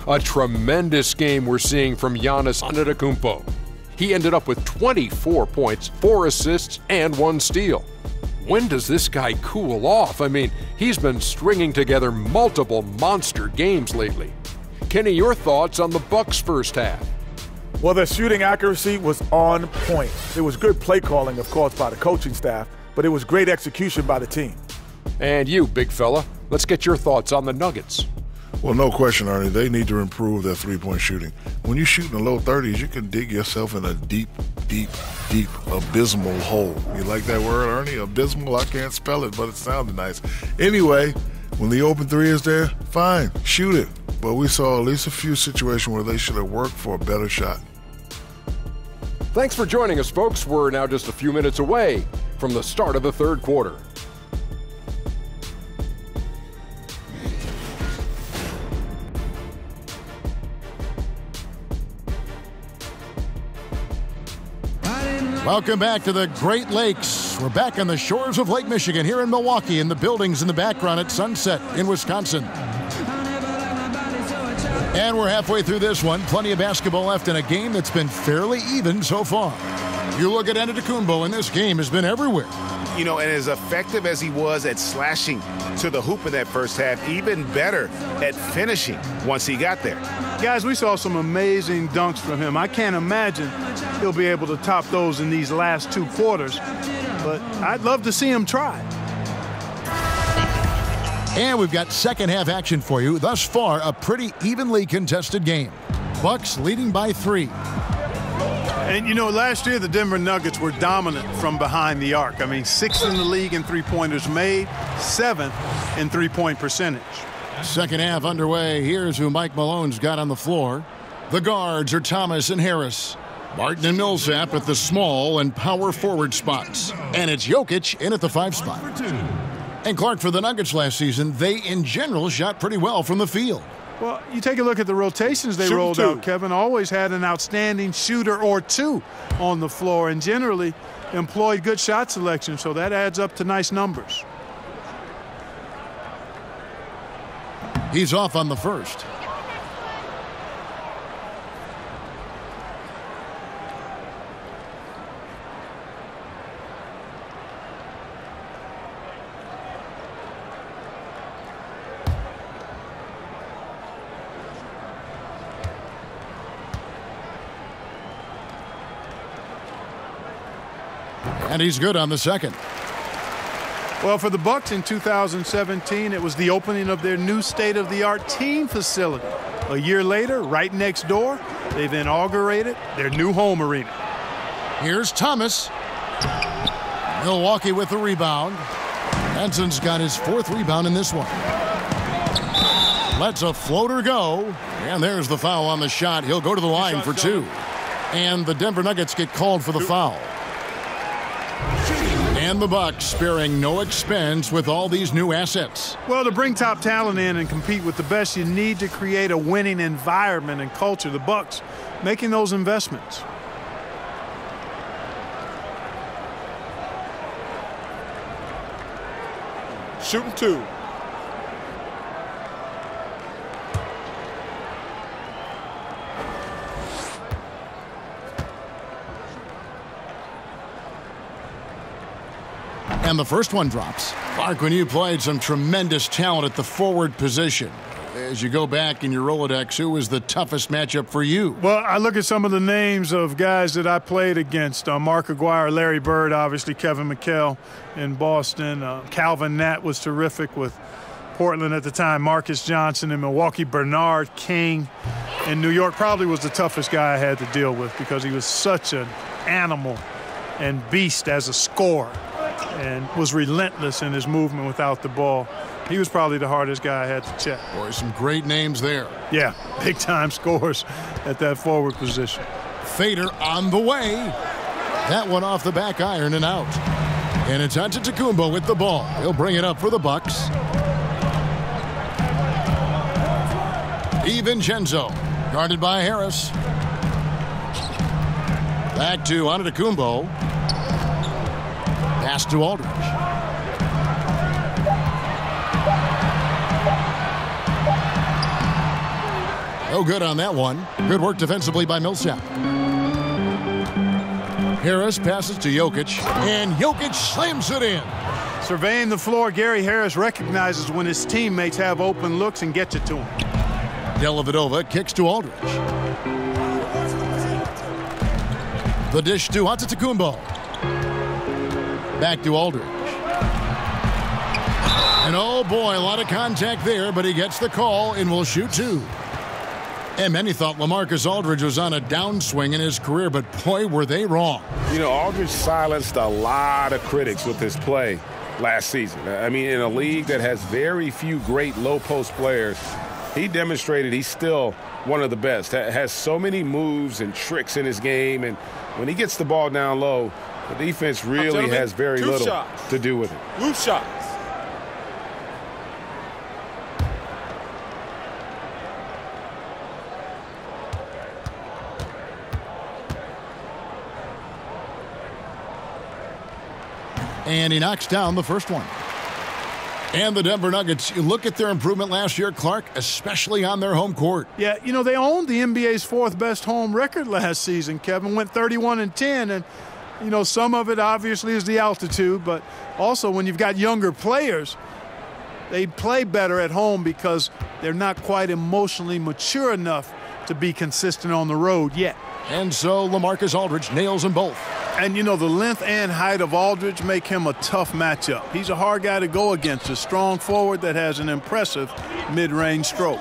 A tremendous game we're seeing from Giannis Antetokounmpo. He ended up with 24 points, 4 assists, and 1 steal. When does this guy cool off? I mean, he's been stringing together multiple monster games lately. Kenny, your thoughts on the Bucks' first half? Well, their shooting accuracy was on point. It was good play calling, of course, by the coaching staff, but it was great execution by the team. And you, big fella, let's get your thoughts on the Nuggets. Well, no question, Ernie. They need to improve their three-point shooting. When you shoot in the low 30s, you can dig yourself in a deep, abysmal hole. You like that word, Ernie? Abysmal? I can't spell it, but it sounded nice. Anyway, when the open three is there, fine, shoot it. But we saw at least a few situations where they should have worked for a better shot. Thanks for joining us, folks. We're now just a few minutes away from the start of the third quarter. Welcome back to the Great Lakes. We're back on the shores of Lake Michigan here in Milwaukee, and the buildings in the background at Sunset in Wisconsin. And we're halfway through this one. Plenty of basketball left in a game that's been fairly even so far. You look at Antetokounmpo, and this game has been everywhere. You know, and as effective as he was at slashing to the hoop in that first half, even better at finishing once he got there. Guys, we saw some amazing dunks from him. I can't imagine he'll be able to top those in these last 2 quarters, but I'd love to see him try. And we've got second half action for you. Thus far, a pretty evenly contested game. Bucks leading by 3. And, you know, last year the Denver Nuggets were dominant from behind the arc. I mean, 6th in the league in three-pointers made, 7th in three-point percentage. Second half underway. Here's who Mike Malone's got on the floor. The guards are Thomas and Harris. Martin and Millsap at the small and power forward spots. And it's Jokic in at the 5 spot. And Clark, for the Nuggets last season, they in general shot pretty well from the field. Well, you take a look at the rotations they rolled out, Kevin. Always had an outstanding shooter or 2 on the floor and generally employed good shot selection, so that adds up to nice numbers. He's off on the first. And he's good on the second. Well, for the Bucks in 2017, it was the opening of their new state-of-the-art team facility. A year later, right next door, they've inaugurated their new home arena. Here's Thomas. Milwaukee with the rebound. Benson's got his 4th rebound in this one. Lets a floater go. And there's the foul on the shot. He'll go to the line for 2. And the Denver Nuggets get called for the foul. And the Bucks sparing no expense with all these new assets. Well, to bring top talent in and compete with the best, you need to create a winning environment and culture. The Bucks making those investments. Shooting 2. And the first one drops. Clark, when you played some tremendous talent at the forward position, as you go back in your Rolodex, who was the toughest matchup for you? Well, I look at some of the names of guys that I played against. Mark Aguirre, Larry Bird, obviously, Kevin McHale in Boston. Calvin Nat was terrific with Portland at the time. Marcus Johnson in Milwaukee. Bernard King in New York probably was the toughest guy I had to deal with because he was such an animal and beast as a scorer and was relentless in his movement without the ball. He was probably the hardest guy I had to check. Boy, some great names there. Yeah, big-time scores at that forward position. Fader on the way. That one off the back iron and out. And it's Antetokounmpo with the ball. He'll bring it up for the Bucks. DiVincenzo, guarded by Harris. Back to Antetokounmpo. Pass to Aldridge. No good on that one. Good work defensively by Millsap. Harris passes to Jokic, and Jokic slams it in. Surveying the floor, Gary Harris recognizes when his teammates have open looks and gets it to him. Dellavedova kicks to Aldridge. The dish to Antetokounmpo. Back to Aldridge. And oh boy, a lot of contact there, but he gets the call and will shoot two. And many thought LaMarcus Aldridge was on a downswing in his career, but boy, were they wrong. You know, Aldridge silenced a lot of critics with his play last season. I mean, in a league that has very few great low-post players, he demonstrated he's still one of the best. Has so many moves and tricks in his game, and when he gets the ball down low, the defense really has very little to do with it. Loose shots. And he knocks down the first one. And the Denver Nuggets, you look at their improvement last year, Clark, especially on their home court. Yeah, you know, they owned the NBA's fourth best home record last season, Kevin. Went 31-10, and, you know, some of it obviously is the altitude, but also when you've got younger players, they play better at home because they're not quite emotionally mature enough to be consistent on the road yet. And so LaMarcus Aldridge nails them both. And, you know, the length and height of Aldridge make him a tough matchup. He's a hard guy to go against, a strong forward that has an impressive mid-range stroke.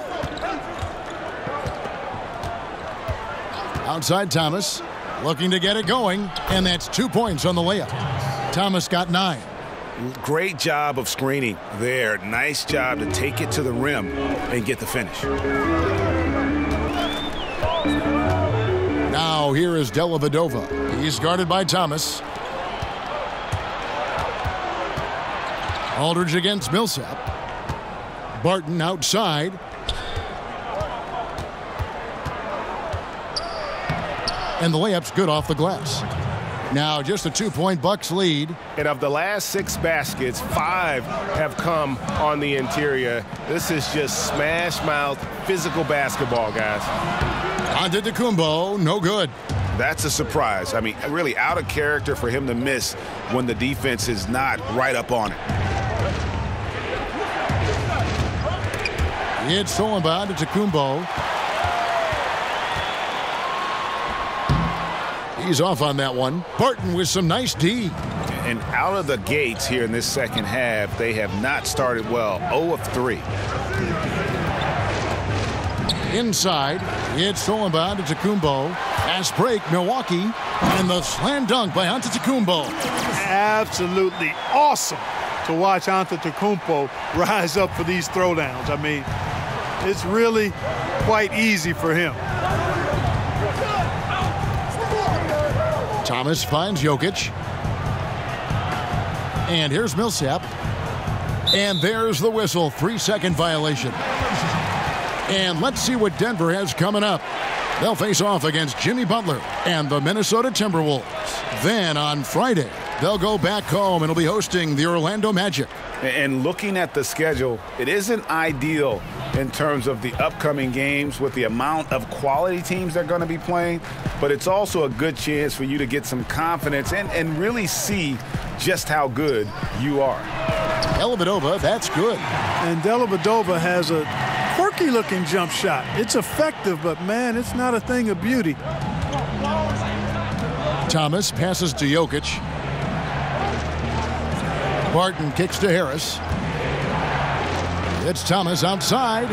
Outside Thomas, looking to get it going, and that's 2 points on the layup. Thomas got 9. Great job of screening there. Nice job to take it to the rim and get the finish. Now here is Dellavedova. He's guarded by Thomas. Aldridge against Millsap. Barton outside. And the layup's good off the glass. Now just a 2-point Bucks lead. And of the last 6 baskets, 5 have come on the interior. This is just smash-mouth physical basketball, guys. Antetokounmpo, no good. That's a surprise. I mean, really out of character for him to miss when the defense is not right up on it. It's stolen by Antetokounmpo. He's off on that one. Barton with some nice D. And out of the gates here in this second half, they have not started well. 0 of 3. Inside, it's stolen by Antetokounmpo. Fast break, Milwaukee, and the slam dunk by Antetokounmpo. Absolutely awesome to watch Antetokounmpo rise up for these throwdowns. I mean, it's really quite easy for him. Thomas finds Jokic. And here's Millsap. And there's the whistle, 3-second violation. And let's see what Denver has coming up. They'll face off against Jimmy Butler and the Minnesota Timberwolves. Then on Friday, they'll go back home and will be hosting the Orlando Magic. And looking at the schedule, it isn't ideal in terms of the upcoming games with the amount of quality teams they're going to be playing, but it's also a good chance for you to get some confidence and really see just how good you are. Dellavedova, that's good. And Dellavedova has a quirky-looking jump shot. It's effective, but, man, it's not a thing of beauty. Thomas passes to Jokic. Barton kicks to Harris. It's Thomas outside.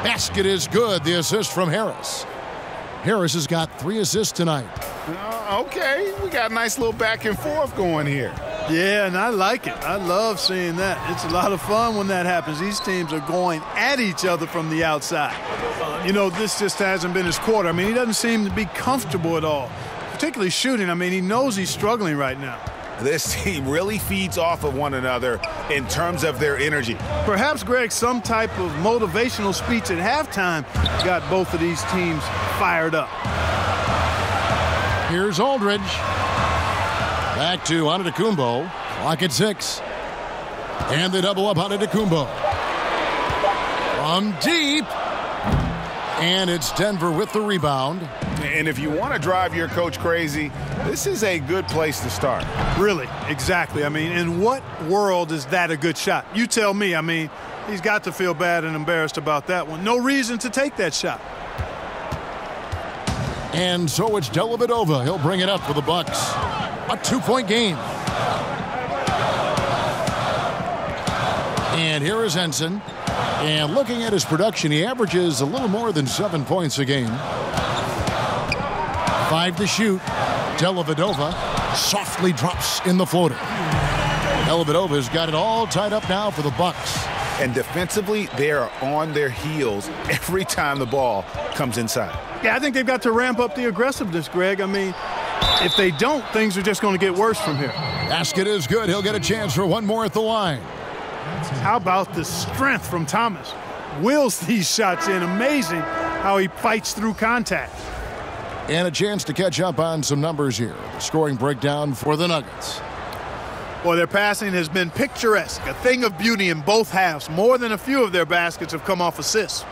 Basket is good. The assist from Harris. Harris has got 3 assists tonight. Okay, we got a nice little back and forth going here. Yeah, and I like it. I love seeing that. It's a lot of fun when that happens. These teams are going at each other from the outside. You know, this just hasn't been his quarter. I mean, he doesn't seem to be comfortable at all, particularly shooting. I mean, he knows he's struggling right now. This team really feeds off of one another in terms of their energy. Perhaps, Greg, some type of motivational speech at halftime got both of these teams fired up. Here's Aldridge. Back to Antetokounmpo. Clock at 6. And they double up Antetokounmpo. From deep. And it's Denver with the rebound. And if you want to drive your coach crazy, this is a good place to start. Really, exactly. I mean, in what world is that a good shot? You tell me. I mean, he's got to feel bad and embarrassed about that one. No reason to take that shot. And so it's Dellavedova. He'll bring it up for the Bucks. A 2-point game. And here is Ensign. And looking at his production, he averages a little more than 7 points a game. 5 to shoot. Dellavedova softly drops in the floater. Dellavedova's got it all tied up now for the Bucks. And defensively, they are on their heels every time the ball comes inside. Yeah, I think they've got to ramp up the aggressiveness, Greg. I mean, if they don't, things are just going to get worse from here. Basket is good. He'll get a chance for one more at the line. How about the strength from Thomas? Wills these shots in. Amazing how he fights through contact. And a chance to catch up on some numbers here. The scoring breakdown for the Nuggets. Well, their passing has been picturesque, a thing of beauty in both halves. More than a few of their baskets have come off assists.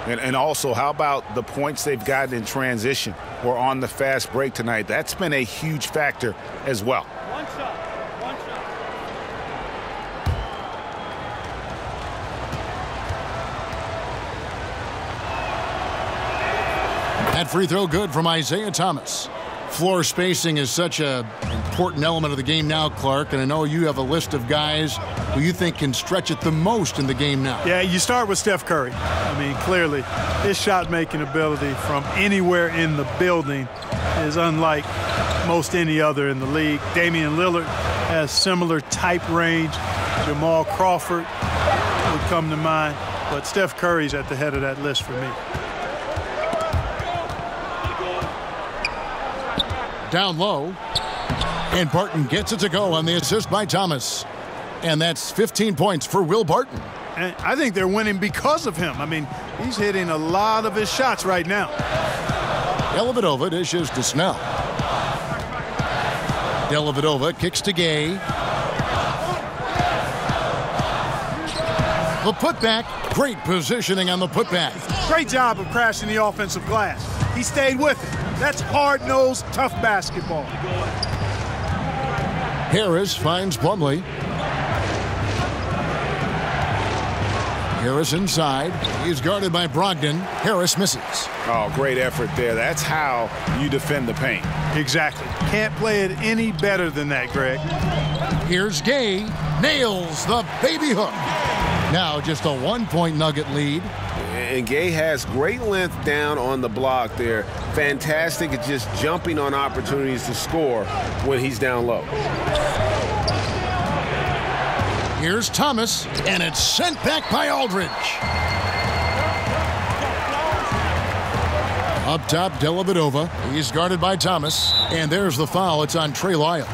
And also, how about the points they've gotten in transition or on the fast break tonight? That's been a huge factor as well. One shot. That free throw good from Isaiah Thomas. Floor spacing is such an important element of the game now, Clark, and I know you have a list of guys who you think can stretch it the most in the game now. Yeah, you start with Steph Curry. I mean, clearly, his shot-making ability from anywhere in the building is unlike most any other in the league. Damian Lillard has similar type range. Jamal Crawford would come to mind, but Steph Curry's at the head of that list for me. Down low, and Barton gets it to go on the assist by Thomas. And that's 15 points for Will Barton. And I think they're winning because of him. I mean, he's hitting a lot of his shots right now. Dellavedova dishes to Snell. Dellavedova kicks to Gay. The putback, great positioning on the putback. Great job of crashing the offensive glass. He stayed with it. That's hard-nosed, tough basketball. Harris finds Plumlee. Harris inside. He's guarded by Brogdon. Harris misses. Oh, great effort there. That's how you defend the paint. Exactly. Can't play it any better than that, Greg. Here's Gay. Nails the baby hook. Now just a 1-point Nugget lead. And Gay has great length down on the block there. Fantastic at just jumping on opportunities to score when he's down low. Here's Thomas, and it's sent back by Aldridge. Up top, Dellavedova. He's guarded by Thomas, and there's the foul. It's on Trey Lyles.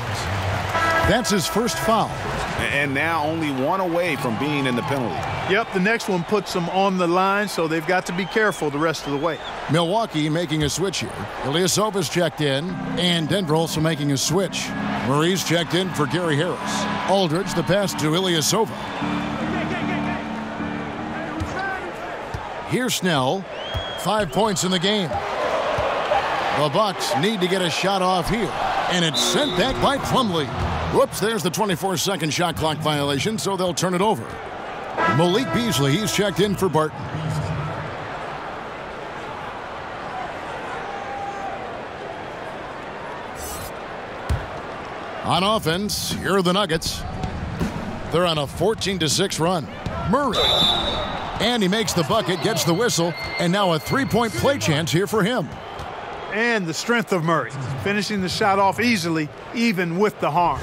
That's his first foul. And now only one away from being in the penalty. Yep, the next one puts them on the line, so they've got to be careful the rest of the way. Milwaukee making a switch here. Ilyasova's checked in, and Denver also making a switch. Murray's checked in for Gary Harris. Aldridge, the pass to Ilyasova. Here's Snell. 5 points in the game. The Bucks need to get a shot off here, and it's sent back by Plumlee. Whoops, there's the 24-second shot clock violation, so they'll turn it over. Malik Beasley, he's checked in for Barton. On offense, here are the Nuggets. They're on a 14-6 run. Murray. And he makes the bucket, gets the whistle, and now a three-point play chance here for him. And the strength of Murray, finishing the shot off easily, even with the harm.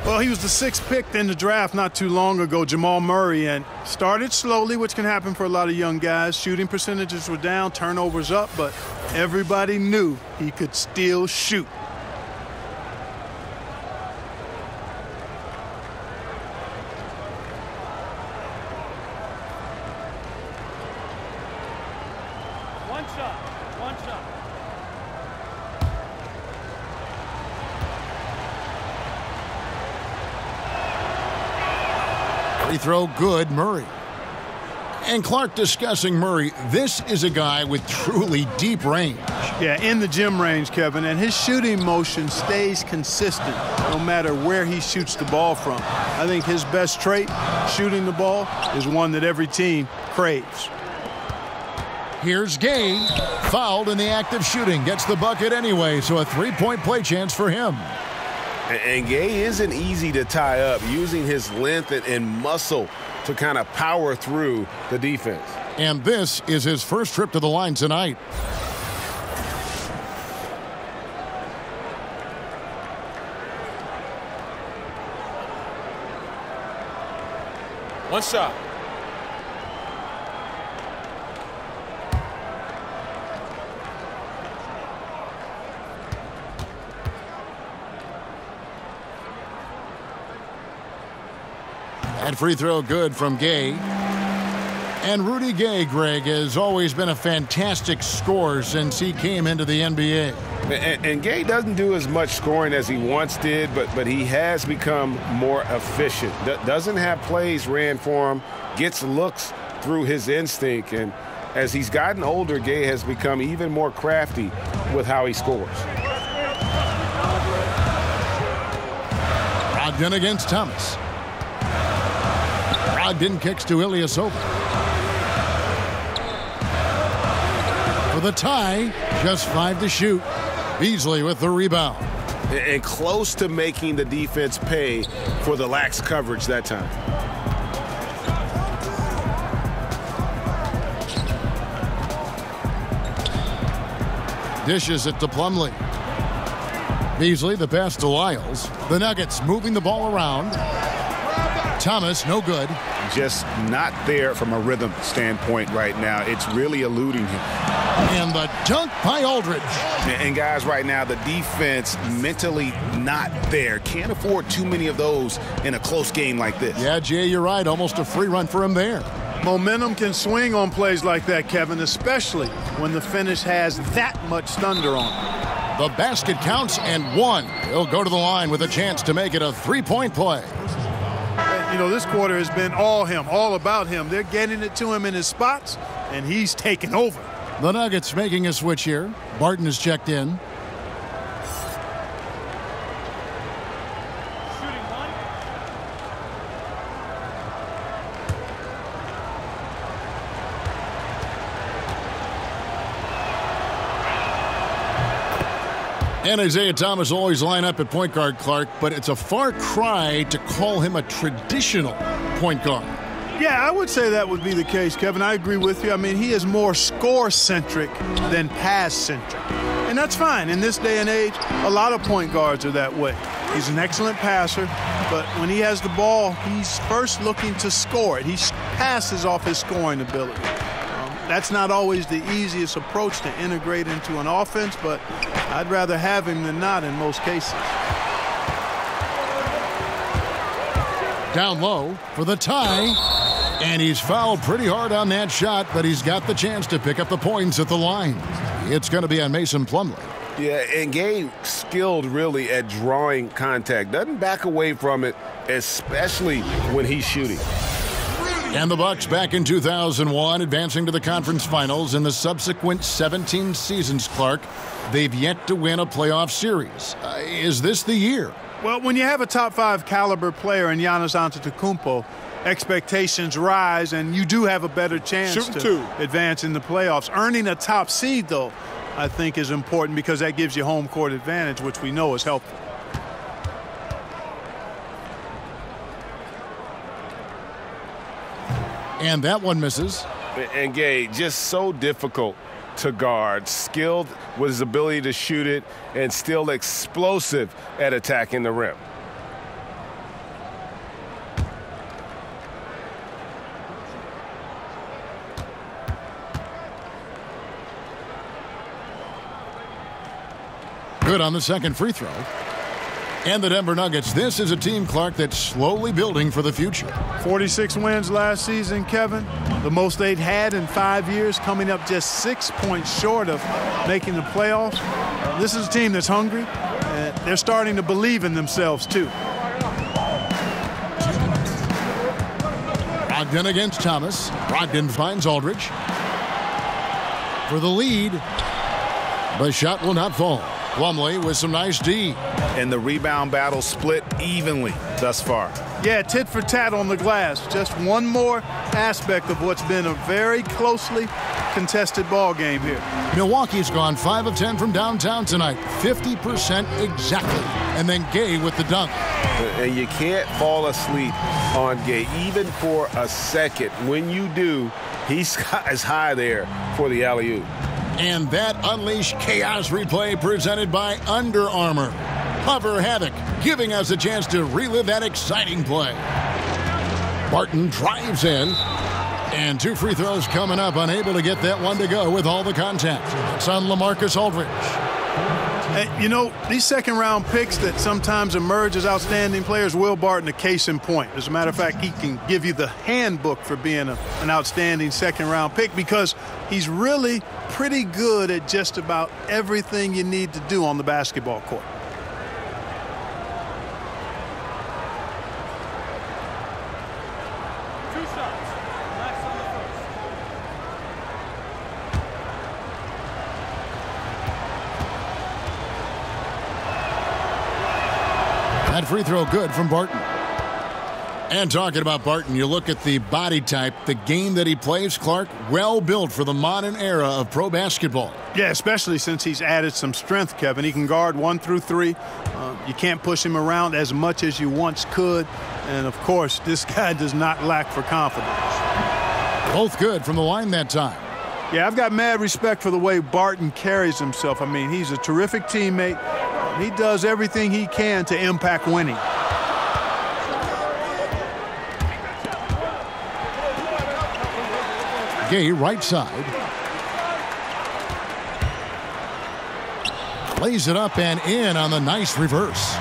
Well, he was the 6th pick in the draft not too long ago, Jamal Murray, and started slowly, which can happen for a lot of young guys. Shooting percentages were down, turnovers up, but everybody knew he could still shoot. One shot. Free throw good, Murray. And Clark discussing Murray. This is a guy with truly deep range. Yeah, in the gym range, Kevin, and his shooting motion stays consistent no matter where he shoots the ball from. I think his best trait, shooting the ball, is one that every team craves. Here's Gay, fouled in the act of shooting, gets the bucket anyway, so a three-point play chance for him. And Gay isn't easy to tie up, using his length and muscle to kind of power through the defense. And this is his first trip to the line tonight. One shot. That free throw good from Gay. And Rudy Gay, Greg, has always been a fantastic scorer since he came into the NBA. And Gay doesn't do as much scoring as he once did, but he has become more efficient. Doesn't have plays ran for him, gets looks through his instinct, and as he's gotten older, Gay has become even more crafty with how he scores. Brogdon against Thomas. Brogdon kicks to Ilyasova. For the tie, just 5 to shoot. Beasley with the rebound. And close to making the defense pay for the lax coverage that time. Dishes it to Plumlee. Beasley, the pass to Lyles. The Nuggets moving the ball around. Thomas, no good. Just not there from a rhythm standpoint right now. It's really eluding him. And the dunk by Aldridge. And guys, right now, the defense mentally not there. Can't afford too many of those in a close game like this. Yeah, Jay, you're right. Almost a free run for him there. Momentum can swing on plays like that, Kevin, especially when the finish has that much thunder on it. The basket counts and one. He'll go to the line with a chance to make it a three-point play. You know, this quarter has been all him, all about him. They're getting it to him in his spots, and he's taking over. The Nuggets making a switch here. Barton is checked in. And Isaiah Thomas always line up at point guard, Clark, but it's a far cry to call him a traditional point guard. Yeah, I would say that would be the case, Kevin. I agree with you. I mean, he is more score-centric than pass-centric. And that's fine. In this day and age, a lot of point guards are that way. He's an excellent passer, but when he has the ball, he's first looking to score it. He passes off his scoring ability. That's not always the easiest approach to integrate into an offense, but I'd rather have him than not in most cases. Down low for the tie, and he's fouled pretty hard on that shot, but he's got the chance to pick up the points at the line. It's going to be on Mason Plumlee. Yeah, and Gay skilled really at drawing contact. Doesn't back away from it, especially when he's shooting. And the Bucks back in 2001, advancing to the conference finals. In the subsequent 17 seasons, Clark, they've yet to win a playoff series. Is this the year? Well, when you have a top-5 caliber player in Giannis Antetokounmpo, expectations rise, and you do have a better chance to advance in the playoffs. Earning a top seed, though, I think is important because that gives you home court advantage, which we know is helpful. And that one misses. And Gay, just so difficult to guard, skilled with his ability to shoot it, and still explosive at attacking the rim. Good on the second free throw. And the Denver Nuggets, this is a team, Clark, that's slowly building for the future. 46 wins last season, Kevin. The most they'd had in 5 years, coming up just 6 points short of making the playoffs. This is a team that's hungry, and they're starting to believe in themselves, too. Brogdon against Thomas. Brogdon finds Aldridge for the lead. The shot will not fall. Plumlee with some nice D. And the rebound battle split evenly thus far. Yeah, tit for tat on the glass. Just one more aspect of what's been a very closely contested ball game here. Milwaukee's gone 5 of 10 from downtown tonight. 50% exactly. And then Gay with the dunk. And you can't fall asleep on Gay, even for a second. When you do, he's as high there for the alley-oop. And that Unleash Chaos replay presented by Under Armour. Hover Havoc, giving us a chance to relive that exciting play. Barton drives in. And 2 free throws coming up, unable to get that one to go with all the contact. It's on LaMarcus Aldridge. You know, these second-round picks that sometimes emerge as outstanding players, Will Barton, a case in point. As a matter of fact, he can give you the handbook for being an outstanding second-round pick because he's really pretty good at just about everything you need to do on the basketball court. That free throw good from Barton. And talking about Barton, you look at the body type, the game that he plays, Clark, well built for the modern era of pro basketball. Yeah, especially since he's added some strength, Kevin. He can guard 1 through 3. You can't push him around as much as you once could. And, of course, this guy does not lack for confidence. Both good from the line that time. Yeah, I've got mad respect for the way Barton carries himself. I mean, he's a terrific teammate. He does everything he can to impact winning. Gay right side. Lays it up and in on the nice reverse.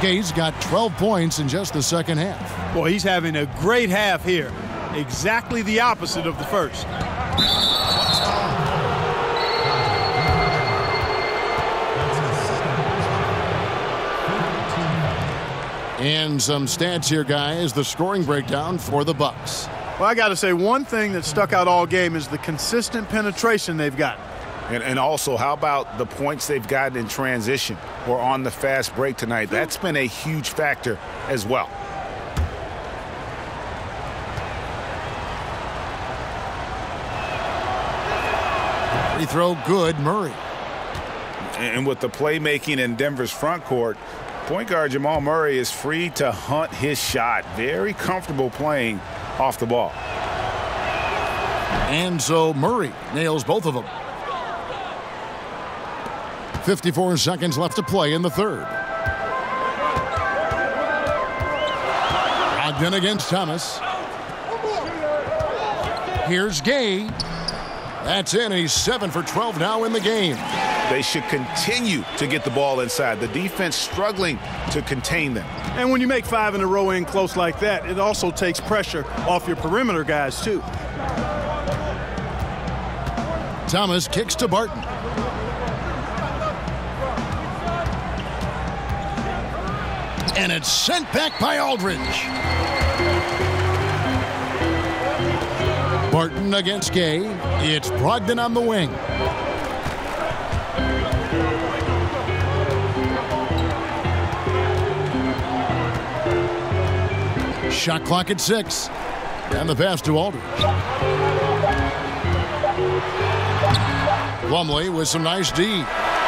Gay's got 12 points in just the second half. Boy, he's having a great half here. Exactly the opposite of the first. And some stats here, guys, the scoring breakdown for the Bucks. Well, I got to say, one thing that stuck out all game is the consistent penetration they've got. And also, how about the points they've gotten in transition or on the fast break tonight? That's been a huge factor as well. Free throw good, Murray. And with the playmaking in Denver's front court, point guard Jamal Murray is free to hunt his shot. Very comfortable playing off the ball. And so Murray nails both of them. 54 seconds left to play in the third. Brogdon against Thomas. Here's Gay. That's in. He's 7 for 12 now in the game. They should continue to get the ball inside. The defense struggling to contain them. And when you make 5 in a row in close like that, it also takes pressure off your perimeter guys, too. Thomas kicks to Barton. And it's sent back by Aldridge. Barton against Gay. It's Brogdon on the wing. Shot clock at 6. And the pass to Aldridge. Plumlee with some nice D.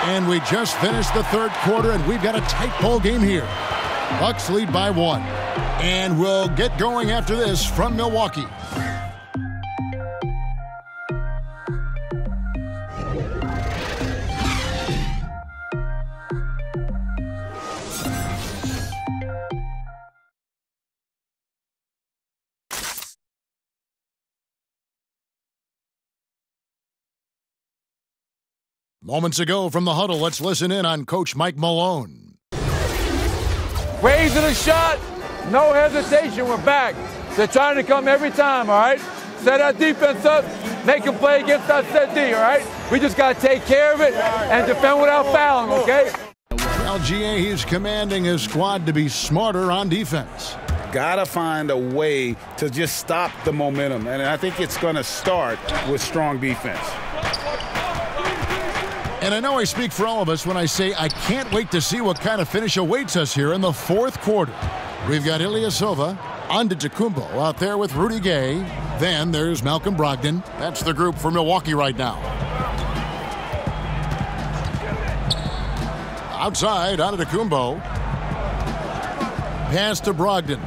And we just finished the third quarter, and we've got a tight ball game here. Bucks lead by 1. And we'll get going after this from Milwaukee. Moments ago from the huddle, let's listen in on Coach Mike Malone. Raising a shot, no hesitation, we're back. They're trying to come every time, all right? Set our defense up, make them play against our set D, all right? We just got to take care of it and defend without fouling, okay? LGA, he's commanding his squad to be smarter on defense. Gotta find a way to just stop the momentum, and I think it's going to start with strong defense. And I know I speak for all of us when I say I can't wait to see what kind of finish awaits us here in the fourth quarter. We've got Ilyasova, Antetokounmpo out there with Rudy Gay. Then there's Malcolm Brogdon. That's the group for Milwaukee right now. Outside, Antetokounmpo. Pass to Brogdon.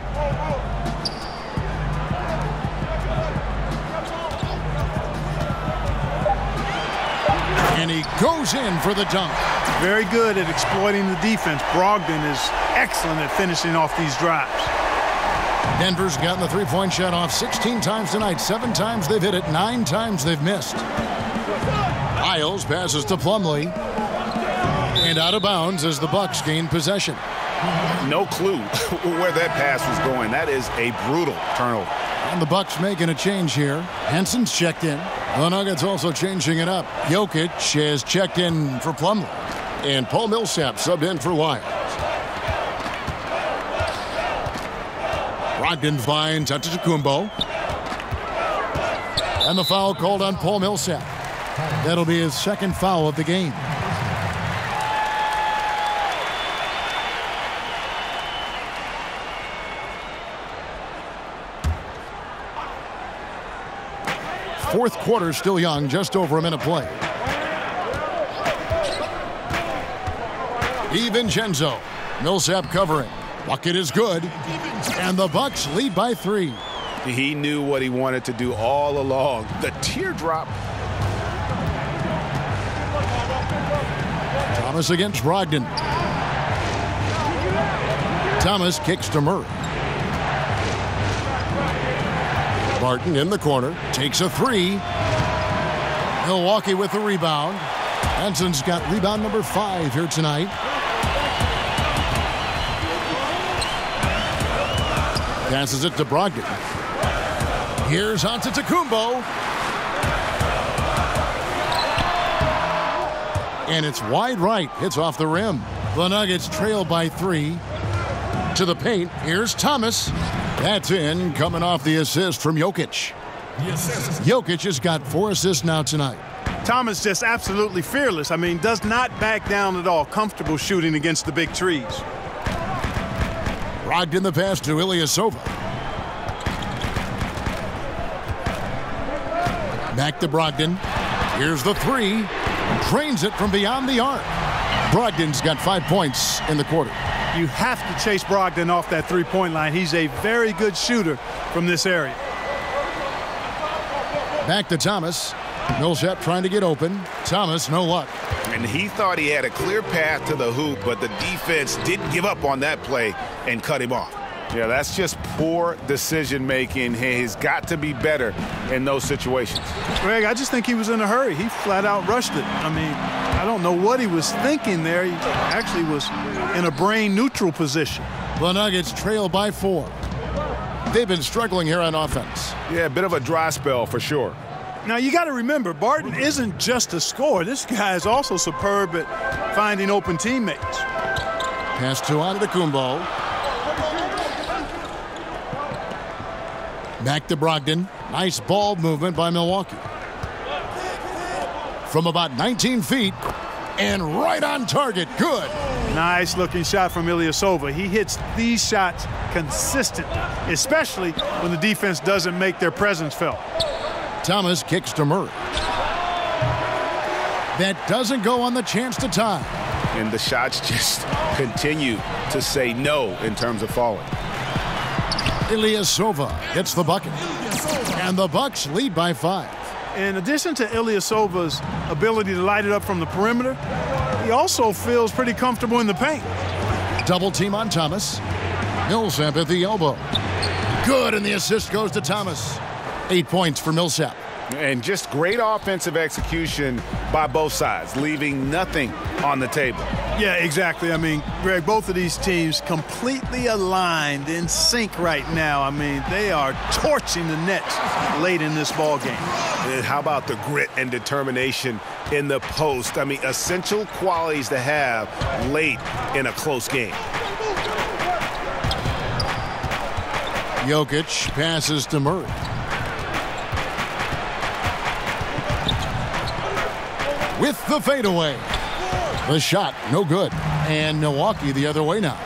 And he goes in for the dunk. Very good at exploiting the defense. Brogdon is excellent at finishing off these drives. Denver's gotten the three-point shot off 16 times tonight. 7 times they've hit it, 9 times they've missed. Isles passes to Plumlee. And out of bounds as the Bucks gain possession. No clue where that pass was going. That is a brutal turnover. And the Bucks making a change here. Henson's checked in. The Nuggets also changing it up. Jokic has checked in for Plumlee. And Paul Millsap subbed in for Lyles. Brogdon finds Antetokounmpo. And the foul called on Paul Millsap. That'll be his second foul of the game. Fourth quarter still young, just over a minute play. DiVincenzo. Millsap covering. Bucket is good. And the Bucks lead by 3. He knew what he wanted to do all along. The teardrop. Thomas against Brogdon. Thomas kicks to Murray. Barton in the corner, takes a 3. Milwaukee with the rebound. Henson's got rebound number 5 here tonight. Passes it to Brogdon. Here's Antetokounmpo. And it's wide right. Hits off the rim. The Nuggets trail by 3. To the paint. Here's Thomas. That's in, coming off the assist from Jokic. Jokic has got 4 assists now tonight. Thomas just absolutely fearless. I mean, does not back down at all. Comfortable shooting against the big trees. Brogdon the pass to Ilyasova. Back to Brogdon. Here's the 3. Drains it from beyond the arc. Brogdon's got 5 points in the quarter. You have to chase Brogdon off that three-point line. He's a very good shooter from this area. Back to Thomas. Millsap trying to get open. Thomas, no luck. And he thought he had a clear path to the hoop, but the defense didn't give up on that play and cut him off. Yeah, that's just poor decision-making. He's got to be better in those situations. Greg, I just think he was in a hurry. He flat out rushed it. I mean, I don't know what he was thinking there. He actually was in a brain-neutral position. The Nuggets trail by 4. They've been struggling here on offense. Yeah, a bit of a dry spell for sure. Now, you got to remember, Barton isn't just a scorer. This guy is also superb at finding open teammates. Pass to Antetokounmpo. Back to Brogdon. Nice ball movement by Milwaukee. From about 19 feet and right on target. Good. Nice looking shot from Ilyasova. He hits these shots consistently, especially when the defense doesn't make their presence felt. Thomas kicks to Murray. That doesn't go on the chance to tie. And the shots just continue to say no in terms of falling. Ilyasova gets the bucket. And the Bucks lead by 5. In addition to Ilyasova's ability to light it up from the perimeter, he also feels pretty comfortable in the paint. Double team on Thomas. Millsap at the elbow. Good, and the assist goes to Thomas. 8 points for Millsap. And just great offensive execution by both sides, leaving nothing on the table. Yeah, exactly. I mean, Greg, both of these teams completely aligned, in sync right now. I mean, they are torching the Nets late in this ball game. And how about the grit and determination in the post? I mean, essential qualities to have late in a close game. Jokic passes to Murray. With the fadeaway. The shot, no good. And Milwaukee the other way now.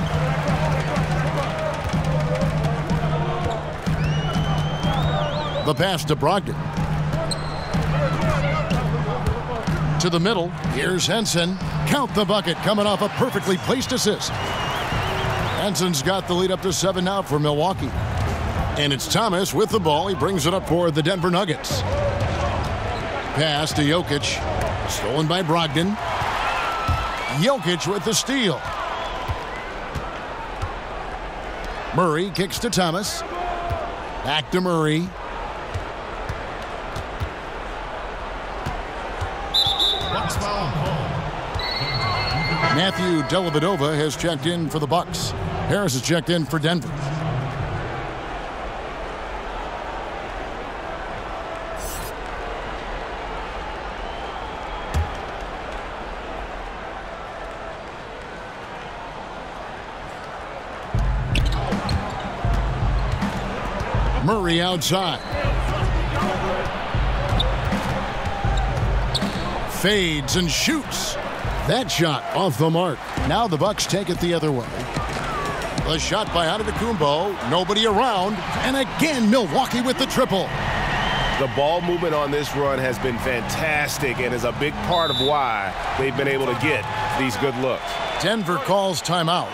The pass to Brogdon. To the middle. Here's Henson. Count the bucket, coming off a perfectly placed assist. Henson's got the lead up to 7 now for Milwaukee. And it's Thomas with the ball. He brings it up for the Denver Nuggets. Pass to Jokic. Stolen by Brogdon. Jokic with the steal. Murray kicks to Thomas. Back to Murray. Matthew Dellavedova has checked in for the Bucks. Harris has checked in for Denver. Murray outside. Fades and shoots. That shot off the mark. Now the Bucks take it the other way. The shot by Antetokounmpo. Nobody around. And again, Milwaukee with the triple. The ball movement on this run has been fantastic and is a big part of why they've been able to get these good looks. Denver calls timeout.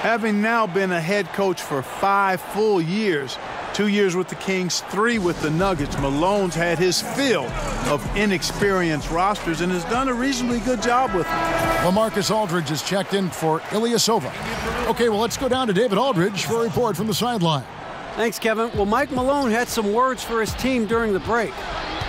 Having now been a head coach for 5 full years, 2 years with the Kings, 3 with the Nuggets, Malone's had his fill of inexperienced rosters and has done a reasonably good job with them. LaMarcus Aldridge has checked in for Ilyasova. Okay, well, let's go down to David Aldridge for a report from the sideline. Thanks, Kevin. Well, Mike Malone had some words for his team during the break.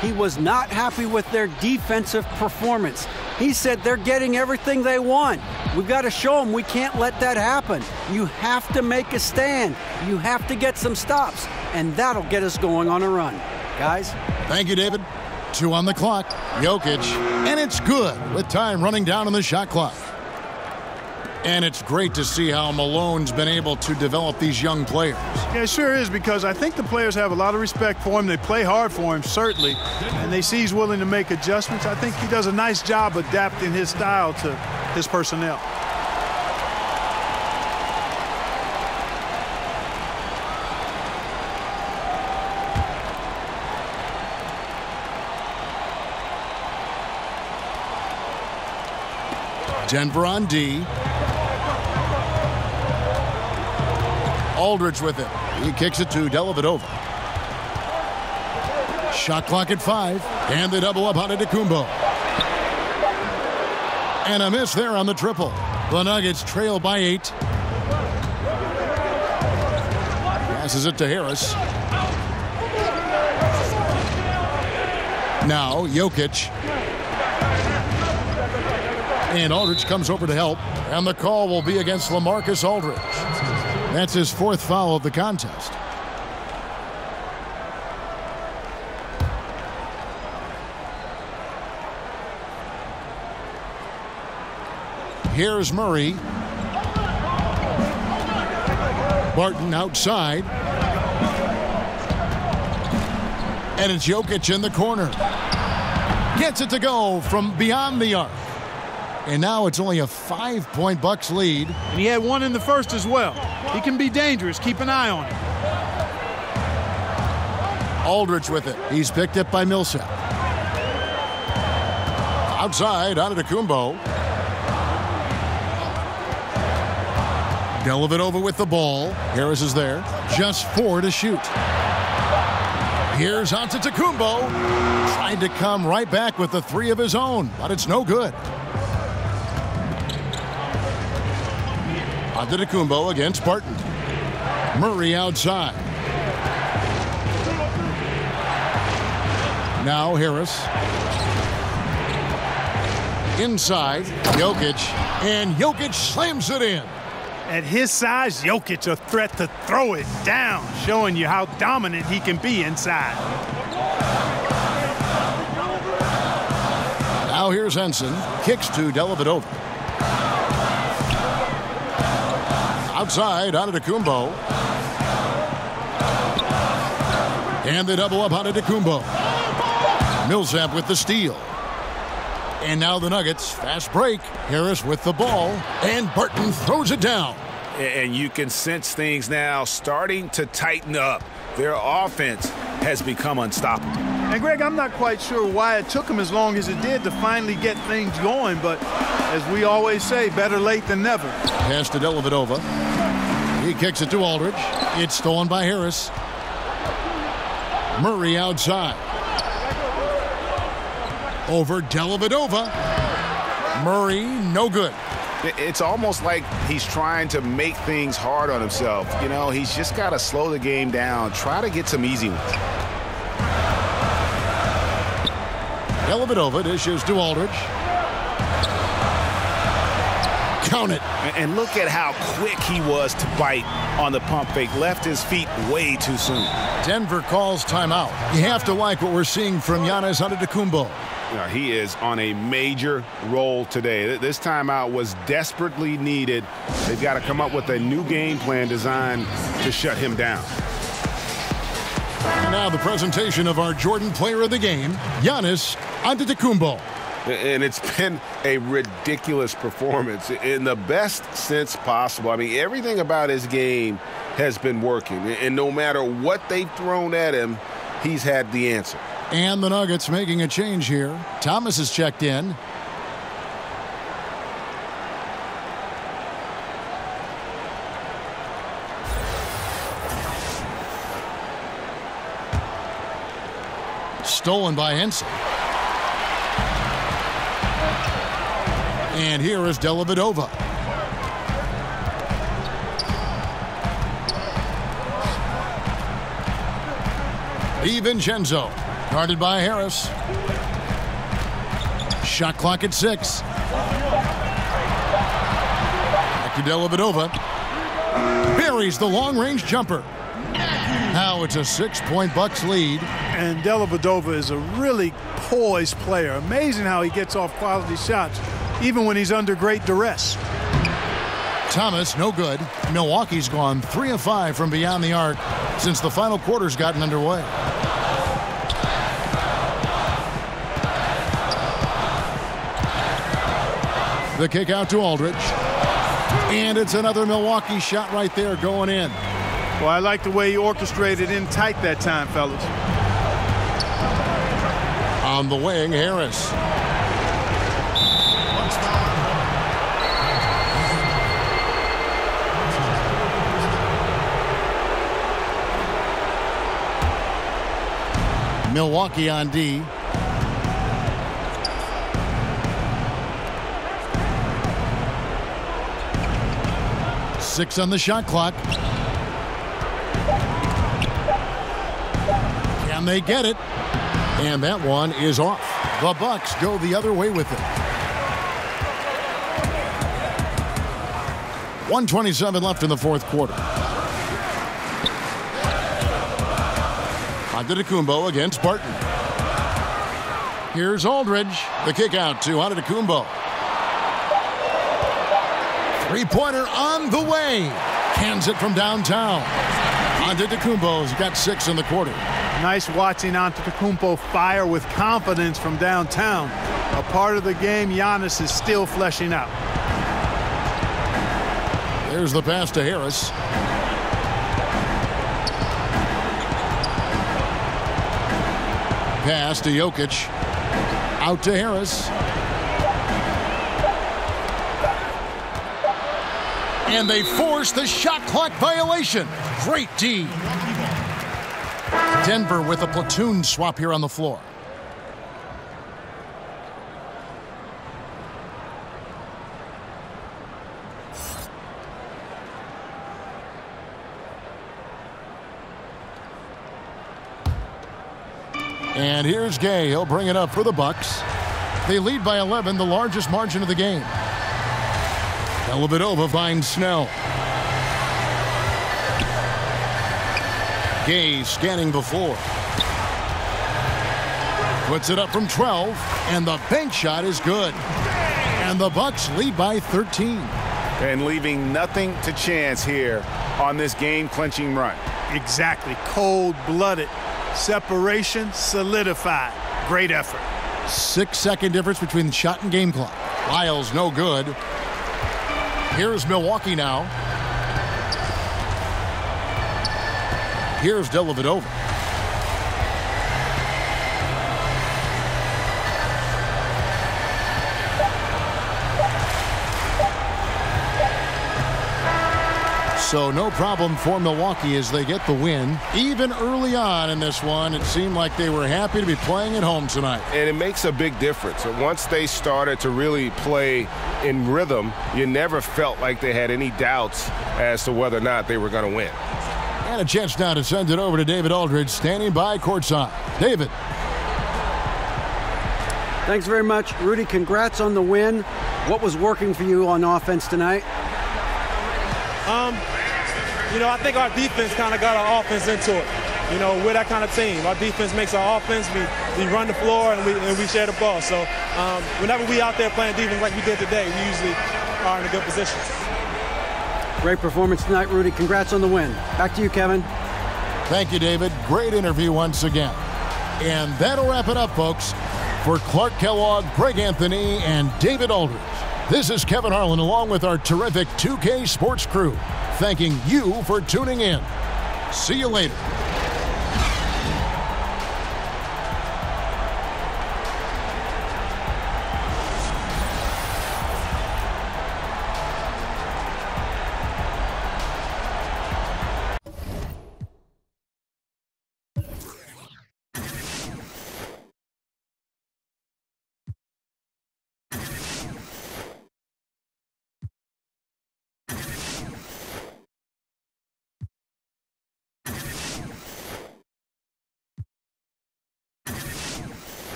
He was not happy with their defensive performance. He said they're getting everything they want. We've got to show them we can't let that happen. You have to make a stand. You have to get some stops, and that'll get us going on a run. Guys? Thank you, David. 2 on the clock. Jokic. And it's good with time running down on the shot clock. And it's great to see how Malone's been able to develop these young players. Yeah, it sure is, because I think the players have a lot of respect for him. They play hard for him, certainly, and they see he's willing to make adjustments. I think he does a nice job adapting his style to his personnel. Denver on D. Aldridge with it. He kicks it to Dellavedova. Shot clock at 5. And they double up on Antetokounmpo. And a miss there on the triple. The Nuggets trail by 8. Passes it to Harris. Now Jokic. And Aldridge comes over to help. And the call will be against LaMarcus Aldridge. That's his 4th foul of the contest. Here's Murray. Barton outside. And it's Jokic in the corner. Gets it to go from beyond the arc. And now it's only a 5-point Bucks lead. And he had one in the first as well. He can be dangerous. Keep an eye on him. Aldridge with it. He's picked up by Millsap. Outside, Antetokounmpo. Dellavedova with the ball. Harris is there. Just 4 to shoot. Here's Antetokounmpo. Tried to come right back with the 3 of his own, but it's no good. Antetokounmpo against Barton. Murray outside. Now Harris. Inside, Jokic. And Jokic slams it in. At his size, Jokic a threat to throw it down, showing you how dominant he can be inside. Now here's Henson. Kicks to Dellavedova. Outside, Antetokounmpo. And they double up Antetokounmpo. Millsap with the steal. And now the Nuggets, fast break. Harris with the ball, and Barton throws it down. And you can sense things now starting to tighten up. Their offense has become unstoppable. And Greg, I'm not quite sure why it took him as long as it did to finally get things going, but as we always say, better late than never. Pass to Dellavedova. He kicks it to Aldridge. It's stolen by Harris. Murray outside. Over Dellavedova. Murray, no good. It's almost like he's trying to make things hard on himself. You know, he's just got to slow the game down, try to get some easy ones. Dellavedova dishes to Aldridge. Count it. And look at how quick he was to bite on the pump fake. Left his feet way too soon. Denver calls timeout. You have to like what we're seeing from Giannis Antetokounmpo. He is on a major roll today. This timeout was desperately needed. They've got to come up with a new game plan designed to shut him down. And now the presentation of our Jordan Player of the Game, Giannis Antetokounmpo. And it's been a ridiculous performance in the best sense possible. I mean, everything about his game has been working. And no matter what they've thrown at him, he's had the answer. And the Nuggets making a change here. Thomas is checked in. Stolen by Henson. And here is Dellavedova. DiVincenzo. Guarded by Harris. Shot clock at 6. Back to Dellavedova. Buries the long-range jumper. Now it's a 6-point Bucks lead. And Dellavedova is a really poised player. Amazing how he gets off quality shots, even when he's under great duress. Thomas, no good. Milwaukee's gone 3 of 5 from beyond the arc since the final quarter's gotten underway. The kick out to Aldridge. And it's another Milwaukee shot right there going in. Well, I like the way he orchestrated in tight that time, fellas. On the wing, Harris. Milwaukee on D. Six on the shot clock. Can they get it? And that one is off. The Bucks go the other way with it. 1:27 left in the fourth quarter. Antetokounmpo against Barton. Here's Aldridge. The kick out to Antetokounmpo. Three-pointer on the way. Cans it from downtown. Antetokounmpo's got 6 in the quarter. Nice watching Antetokounmpo fire with confidence from downtown. A part of the game Giannis is still fleshing out. There's the pass to Harris. Pass to Jokic. Out to Harris. And they force the shot clock violation. Great D. Denver with a platoon swap here on the floor. And here's Gay. He'll bring it up for the Bucks. They lead by 11, the largest margin of the game. Dellavedova finds Snell. Gay scanning the floor. Puts it up from 12, and the bank shot is good. And the Bucks lead by 13. And leaving nothing to chance here on this game-clinching run. Exactly. Cold-blooded. Separation solidified. Great effort. 6-second difference between the shot and game clock. Lyles no good. Here's Milwaukee now. Here's Dellavedova. So no problem for Milwaukee as they get the win. Even early on in this one, it seemed like they were happy to be playing at home tonight. And it makes a big difference. Once they started to really play in rhythm, you never felt like they had any doubts as to whether or not they were going to win. And a chance now to send it over to David Aldridge, standing by courtside. David. Thanks very much, Rudy. Congrats on the win. What was working for you on offense tonight? I think our defense kind of got our offense into it. We're that kind of team. Our defense makes our offense. We run the floor and we share the ball. So whenever we out there playing defense like we did today, we usually are in a good position. Great performance tonight, Rudy. Congrats on the win. Back to you, Kevin. Thank you, David. Great interview once again. And that'll wrap it up, folks. For Clark Kellogg, Greg Anthony, and David Aldridge, this is Kevin Harlan along with our terrific 2K Sports crew, thanking you for tuning in. See you later.